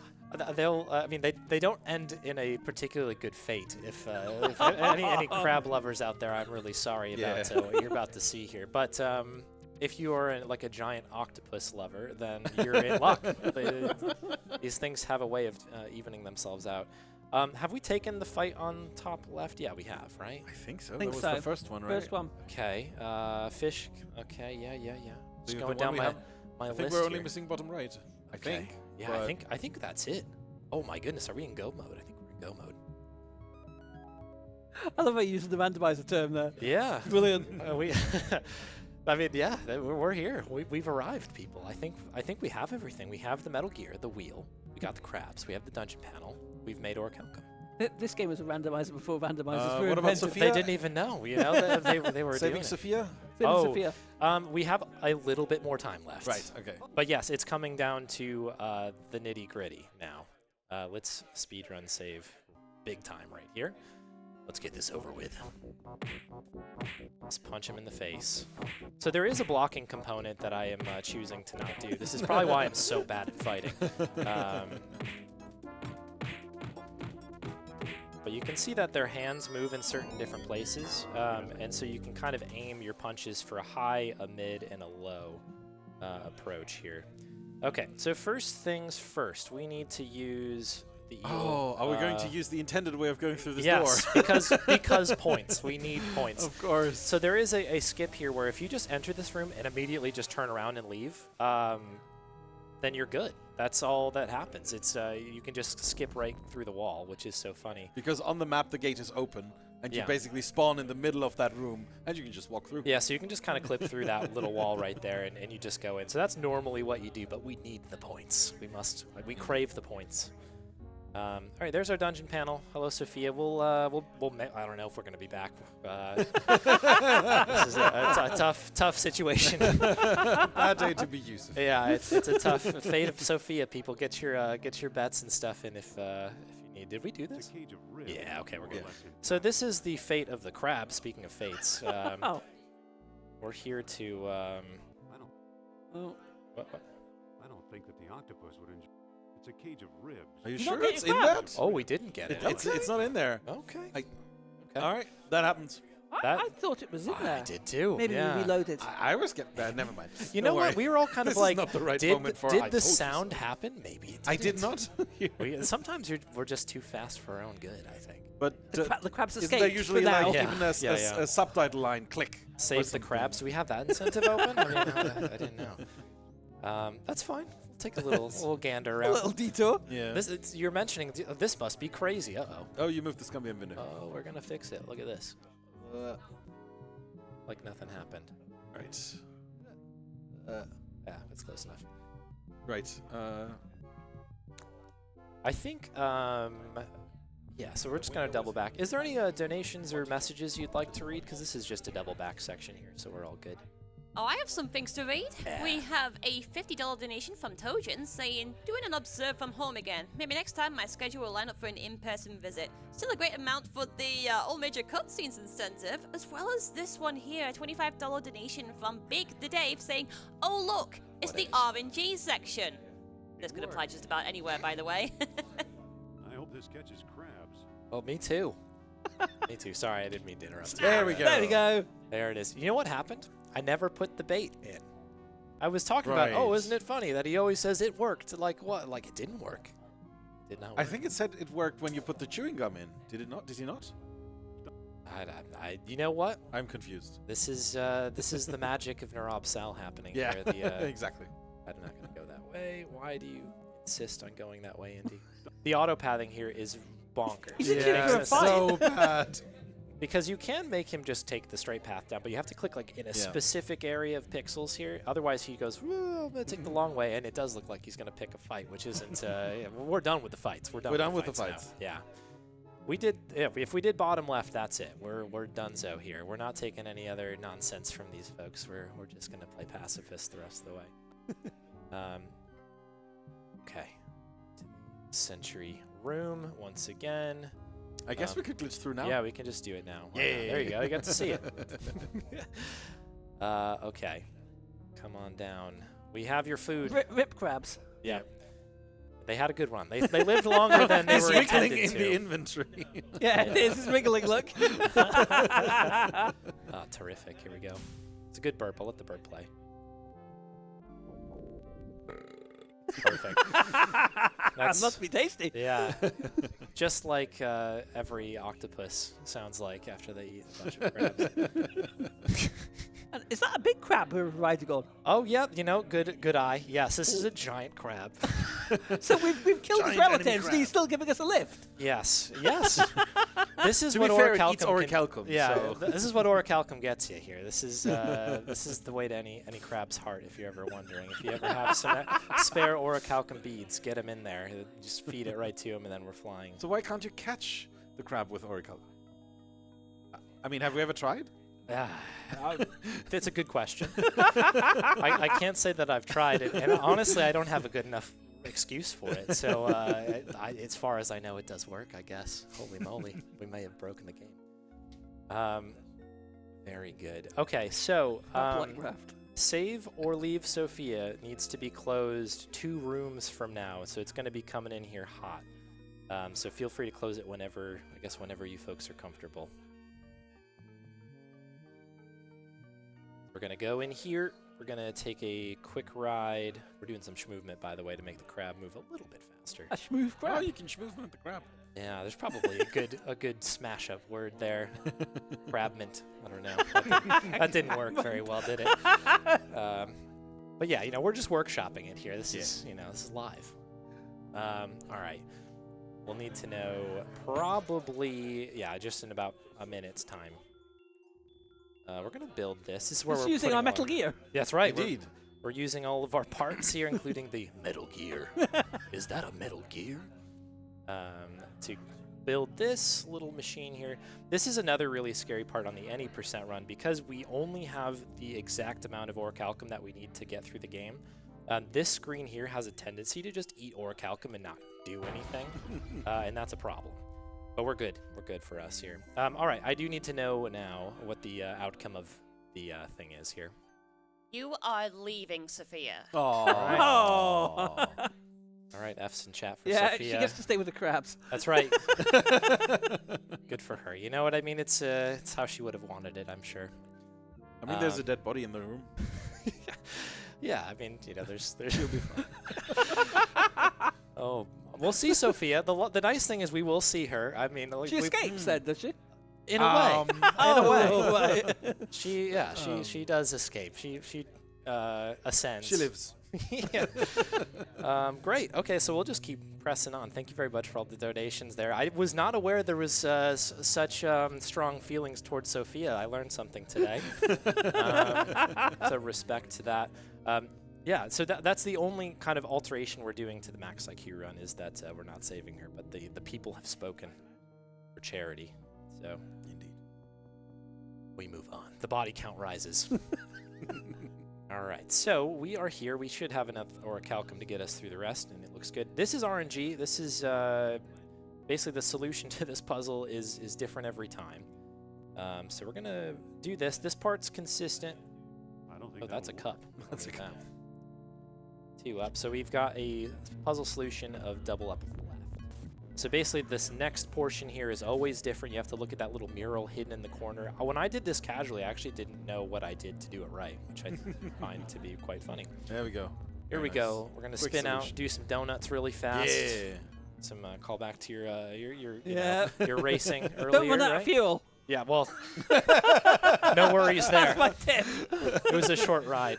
They'll. I mean, they don't end in a particularly good fate. If any crab lovers out there, I'm really sorry about what you're about to see here. But if you are like a giant octopus lover, then you're in luck. These things have a way of evening themselves out. Have we taken the fight on top left? Yeah, we have, right? I think so. Think that was so. the first one, right? First one. Okay. Fish. Okay. Yeah. Just The going one down we my have- my I think list we're only here. missing bottom right. I Okay. think. Yeah, but I think that's it. Oh my goodness, are we in go mode? I think we're in go mode. I love how you using the randomizer term there. Yeah. Brilliant. We. I mean, yeah, we're here. We've arrived, people. I think we have everything. We have the Metal Gear, the wheel. We got the crabs. We have the dungeon panel. We've made orichalcum. This game was a randomizer before randomizers were what about invented. Sophia? They didn't even know. You know, they were Saving doing it. Sophia? Saving Oh. Sophia. We have a little bit more time left. Right. Okay. But yes, it's coming down to the nitty gritty now. Let's speedrun save big time right here. Let's get this over with. Let's punch him in the face. So there is a blocking component that I am choosing to not do. This is probably why I'm so bad at fighting. But you can see that their hands move in certain different places, and so you can kind of aim your punches for a high, a mid, and a low approach here. Okay, so first things first, we need to use the eel. Oh, are we going to use the intended way of going through this yes, door? because points. We need points. Of course. So there is a skip here where if you just enter this room and immediately just turn around and leave, then you're good. That's all that happens. It's you can just skip right through the wall, which is so funny. Because on the map the gate is open, and you Yeah. basically spawn in the middle of that room, and you can just walk through. Yeah, so you can just kind of clip through that little wall right there, and you just go in. So that's normally what you do, but we need the points. We crave the points. All right, there's our dungeon panel. Hello, Sophia. We'll I don't know if we're gonna be back. This is a tough situation. Bad day to be Yusuf. Yeah, it's a tough fate of Sophia. People get your bets and stuff in if you need. Did we do It's this? a cage of ribs. Yeah, okay, we're good. More or less in- So this is the fate of the crab. Speaking of fates, Oh. we're here to. I don't. Oh. What? I don't think that the octopus would enjoy. It's a cage of ribs. Are you You sure don't get it's your in crab? that? Oh, we didn't get it. It's not in there. Okay. Okay. Okay. All right, that happens. That- I thought it was in there. I did too. Maybe yeah. we reloaded. I was never mind. You Don't know worry. what? We were all kind This of is like, not the right did moment for I did told the you so. sound happen? Maybe it I did didn't. not. Sometimes we're just too fast for our own good, I think. But The crabs isn't escaped there usually for now. like Yeah. even a, Yeah, yeah. a subtitle line click? or Save the something? crabs. Do we have that incentive open? I didn't know. That's fine. We'll take a little gander A around. little detour. Yeah. You're mentioning this must be crazy. Oh, you moved the Scumby and Vinegar. Oh, we're gonna fix it. Look at this. Like nothing happened. Right. Yeah, it's close enough. Right. I think, yeah, so we're just going to double back. Is there any donations or messages you'd like to read? Because this is just a double back section here, so we're all good. Oh, I have some things to read. We have a $50 donation from Tojan saying, doing an observe from home again. Maybe next time my schedule will line up for an in-person visit. Still a great amount for the all major cutscenes incentive, as well as this one here, a $25 donation from Big the Dave saying, oh look, it's the RNG section. This could apply just about anywhere, by the way. I hope this catches crabs. Oh, me too. Me too. Sorry, I didn't mean to interrupt. There we go. There we go. There it is. You know what happened? I never put the bait in. I was talking about, oh, Right. isn't it funny that he always says it worked? Like what? Like it didn't work. It did not work. I think it said it worked when you put the chewing gum in. Did it not? Did he not? You know what? I'm confused. This is the magic of Nerob Sal happening. Yeah. Where the, exactly. I'm not going to go that way. Why do you insist on going that way, Andy? The auto pathing here is bonkers. He's in for a Makes no fight. sense. so bad. Because you can make him just take the straight path down, but you have to click like in a specific area of pixels here. Otherwise, he goes, "Woo, I'm gonna take the long way," and it does look like he's gonna pick a fight, which isn't. Yeah, we're done with the fights. We're done with the fights. Now. Yeah, we did. Yeah, if we did bottom left, that's it. We're donezo here. We're not taking any other nonsense from these folks. We're just gonna play pacifist the rest of the way. Okay. Century room once again. I guess we could glitch through now. Yeah, we can just do it now. Yeah. There you go. You got to see it. Okay. Come on down. We have your food. Rip crabs. Yeah. They had a good run. They lived longer than they were intended in to. the inventory. Yeah, this is wiggling, look. Terrific. Here we go. It's a good burp. I'll let the burp play. Perfect. That must be tasty. Yeah. Just like every octopus sounds like after they eat a bunch of crabs. And is that a big crab we're riding on? Oh, yeah. Good eye. Yes, this is a giant crab. So we've killed his Giant enemy relatives, and he's crab. still giving us a lift. Yes. This is To what be fair, it orichalcum eats can- orichalcum, Yeah, so- this is what orichalcum gets you here. This is the way to any crab's heart, if you're ever wondering. If you ever have some spare orichalcum beads, get them in there. Just feed it right to him, and then we're flying. So why can't you catch the crab with orichalcum? I mean, have we ever tried? That's a good question. I can't say that I've tried it, and honestly, I don't have a good enough excuse for it. So, as far as I know, it does work, I guess. Holy moly, we may have broken the game. Very good. Okay, so save or leave Sophia needs to be closed 2 rooms from now, so it's going to be coming in here hot. So feel free to close it whenever you folks are comfortable. We're going to go in here. We're going to take a quick ride. We're doing some schmovement, by the way, to make the crab move a little bit faster. A smooth Oh, crab. you can schmoove the crab. Yeah, there's probably a good smash-up word there. Crabment. I don't know. That didn't work very well, did it? But yeah, we're just workshopping it here. This is live. All right. We'll need to know probably, just in about a minute's time. We're going to build this. This is where It's we're using putting our Metal Gear. That's right. Indeed. We're using all of our parts here, including the Metal Gear. Is that a Metal Gear? To build this little machine here. This is another really scary part on the any % run because we only have the exact amount of orichalcum that we need to get through the game. This screen here has a tendency to just eat orichalcum and not do anything, and that's a problem. But we're good. We're good for us here. All right, I do need to know now what the outcome of the thing is here. You are leaving, Sophia. Oh. All right, F's in chat for Yeah, Sophia. she gets to stay with the crabs. That's right. Good for her. You know what I mean? It's how she would have wanted it, I'm sure. I mean, there's a dead body in the room. Yeah, I mean, there's. She'll be fine. Oh, we'll see Sophia. The nice thing is we will see her. I mean, She escapes then, does she? in a way. In a way. She does escape. She ascends. She lives. Yeah. Great. Okay, so we'll just keep pressing on. Thank you very much for all the donations there. I was not aware there was such strong feelings towards Sophia. I learned something today. So respect to that. Yeah, so that's the only kind of alteration we're doing to the Max IQ run is that we're not saving her, but the people have spoken for charity. So Indeed. we move on. The body count rises. All right, so we are here. We should have enough orichalcum to get us through the rest, and it looks good. This is RNG. This is basically the solution to this puzzle is different every time. So we're going to do this. This part's consistent. I don't think Oh, that's a that'll cup. That's a cup. 2 up. So we've got a puzzle solution of double up left. So basically this next portion here is always different. You have to look at that little mural hidden in the corner. When I did this casually, I actually didn't know what I did to do it right, which I find to be quite funny. There we go. Here Very we nice. go. We're going to Quick spin out, solution. do some donuts really fast. Yeah. Some callback to your you Yeah. know, your racing earlier, Don't run out right? of fuel. Yeah, well, no worries there. That's my tip. It was a short ride.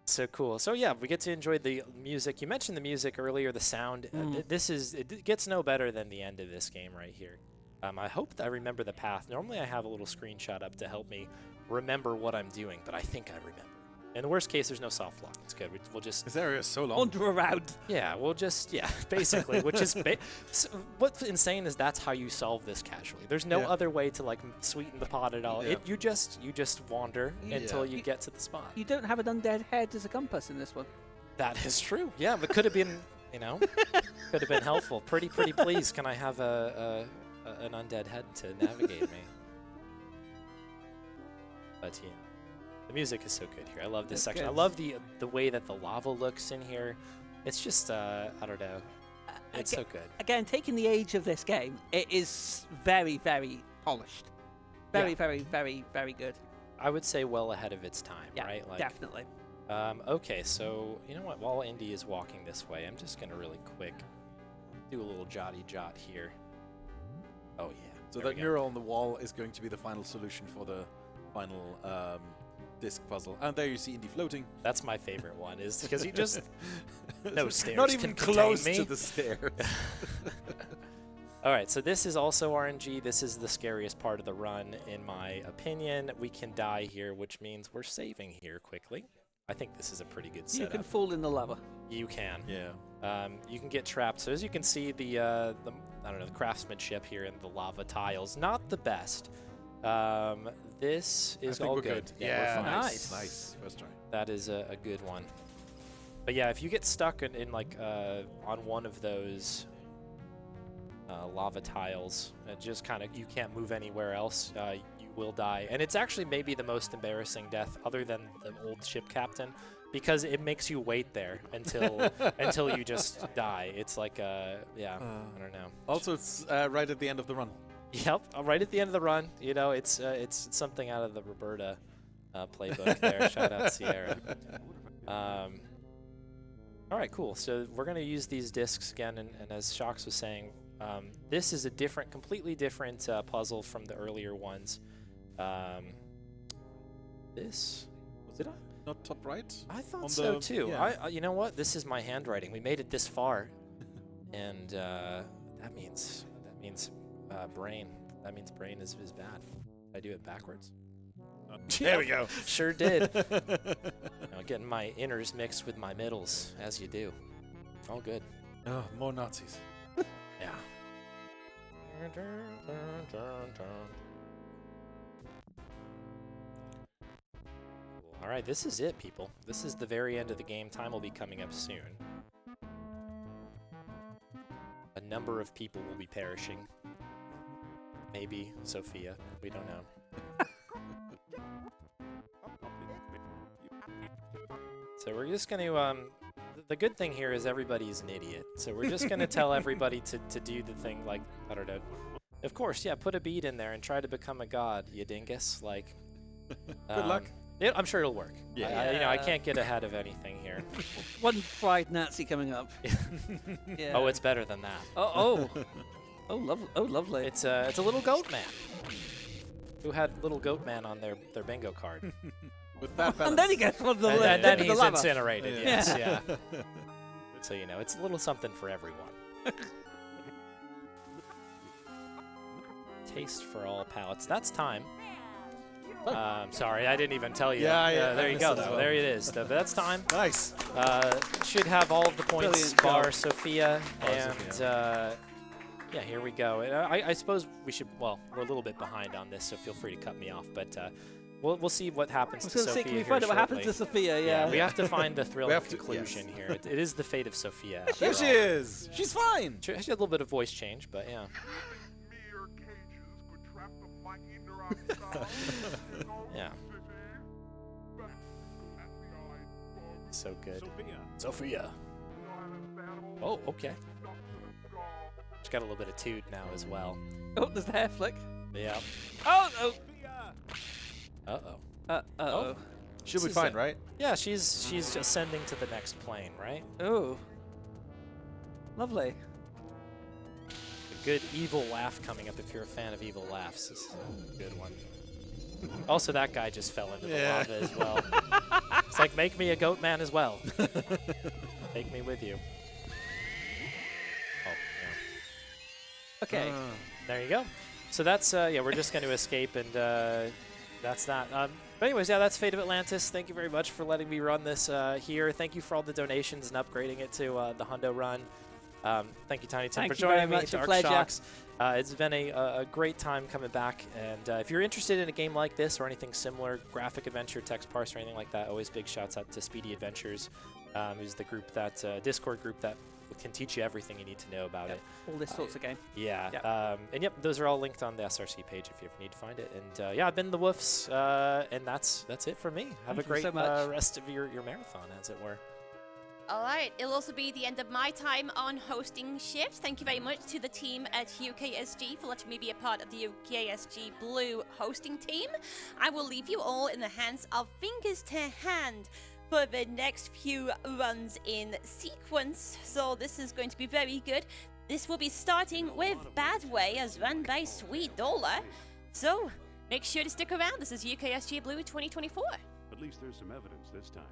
So cool. So yeah, we get to enjoy the music. You mentioned the music earlier, the sound. It gets no better than the end of this game right here. I hope that I remember the path. Normally I have a little screenshot up to help me remember what I'm doing, but I think I remember. In the worst case, there's no soft lock. It's good. We'll just... This area is so long. Wander around. Yeah, we'll just... Yeah, basically, which is... What's insane is that's how you solve this casually. There's no Yeah. other way to, like, sweeten the pot at all. Yeah. You just wander until you get to the spot. You don't have an undead head as a compass in this one. That is true. Yeah, but could have been, you know, could have been helpful. Pretty please, can I have an undead head to navigate me? But yeah, the music is so good here. I love this It's section. I good. love the way that the lava looks in here. It's just I don't know. It's so good. Again, taking the age of this game, it is very, very polished. Very, Yeah. very, very, very good. I would say well ahead of its time, Yeah, right? Like, definitely. Okay, so you know what? While Indy is walking this way, I'm just gonna really quick do a little jotty jot here. Oh yeah. So there that we go. mural on the wall is going to be the final solution for the final disc puzzle. And there you see Indy floating. That's my favorite one, is because you just no stairs Not can even contain close me. to the stairs. All right, so this is also RNG. This is the scariest part of the run, in my opinion. We can die here, which means we're saving here quickly. I think this is a pretty good You setup. can fall in the lava. You can. Yeah. You can get trapped. So as you can see, the I don't know, the craftsmanship here in the lava tiles, not the best. This is I think all we're good. good. Yeah, we're fine. Nice. Nice. First try. That is a good one. But yeah, if you get stuck in like on one of those lava tiles, just kind of you can't move anywhere else, you will die. And it's actually maybe the most embarrassing death, other than the old ship captain, because it makes you wait there until until you just die. It's like yeah, I don't know. Also, it's right at the end of the run. Yep, right at the end of the run. You know, it's something out of the Roberta playbook there. Shout out Sierra. All right, cool. So we're going to use these discs again, and as Shocks was saying, this is a completely different puzzle from the earlier ones. This was it? Not top right? I thought On so the- too. yeah. You know what? This is my handwriting. We made it this far, and that means brain. That means brain is bad. Did I do it backwards? There we go. Sure did. Getting my inners mixed with my middles, as you do. All good. Oh, more Nazis. Yeah. All right, this is it, people. This is the very end of the game. Time will be coming up soon. A number of people will be perishing. Maybe Sophia. We don't know. So we're just going to, the good thing here is everybody's an idiot. So we're just going to tell everybody to do the thing, like, I don't know. Of course, yeah, put a bead in there and try to become a god, you dingus. Like, Good luck. I'm sure it'll work. Yeah. I can't get ahead of anything here. One fried Nazi coming up. Yeah. Oh, it's better than that. Oh, lovely. Oh, lovely. It's a little goat man who had little goat man on their bingo card. With that balance. And then he gets one of the And then the he's lava. incinerated, Yeah. yes, yeah. So, you know, it's a little something for everyone. Taste for all palates. That's time. Sorry, I didn't even tell you. Yeah, there I you missed go, it as though. well. There it is. That's time. Nice. Should have all of the points, Brilliant bar job. Sophia. Bar And, Sophia. yeah, here we go. I suppose we should, well, we're a little bit behind on this, so feel free to cut me off. But we'll see what happens I was to going to say, Sophia can we here find out what happens shortly. to Sophia? Yeah. We have to find the thrilling have to- conclusion yes. here. It is the fate of Sophia. after There she all. is. She's fine. She has a little bit of voice change, but yeah. Yeah. So good. Sophia. Sophia. Oh, okay. She's got a little bit of toot now as well. Oh, there's the hair flick. Yeah. Oh, oh. Uh-oh. Uh-oh. She'll This be is fine, a- right? Yeah, she's ascending to the next plane, right? Oh. Lovely. A good evil laugh coming up if you're a fan of evil laughs. This is a good one. Also, that guy just fell into the Yeah. lava as well. It's like, make me a goat man as well. Take me with you. Oh, yeah. Okay. There you go. So that's, yeah, we're just going to escape, and that's that. But anyways, yeah, that's Fate of Atlantis. Thank you very much for letting me run this here. Thank you for all the donations and upgrading it to the Hundo run. Thank you, Tiny Tim, for joining me. Much. A Dark pleasure. Shocks. It's been a great time coming back. And if you're interested in a game like this or anything similar, graphic adventure, text parse, or anything like that, always big shouts out to Speedy Adventures, who's the group that Discord group that can teach you everything you need to know about it. All this sorts of game. Yeah. Yep. And yep, those are all linked on the SRC page if you ever need to find it. And yeah, I've been the Woofs, and that's it for me. Have Thank a you great so much. rest of your marathon, as it were. All right, it'll also be the end of my time on hosting shifts. Thank you very much to the team at UKSG for letting me be a part of the UKSG Blue hosting team. I will leave you all in the hands of Fingers to Hand for the next few runs in sequence. So this is going to be very good. This will be starting with Bad Way as run by Sweet Dola. So make sure to stick around. This is UKSG Blue 2024. At least there's some evidence this time.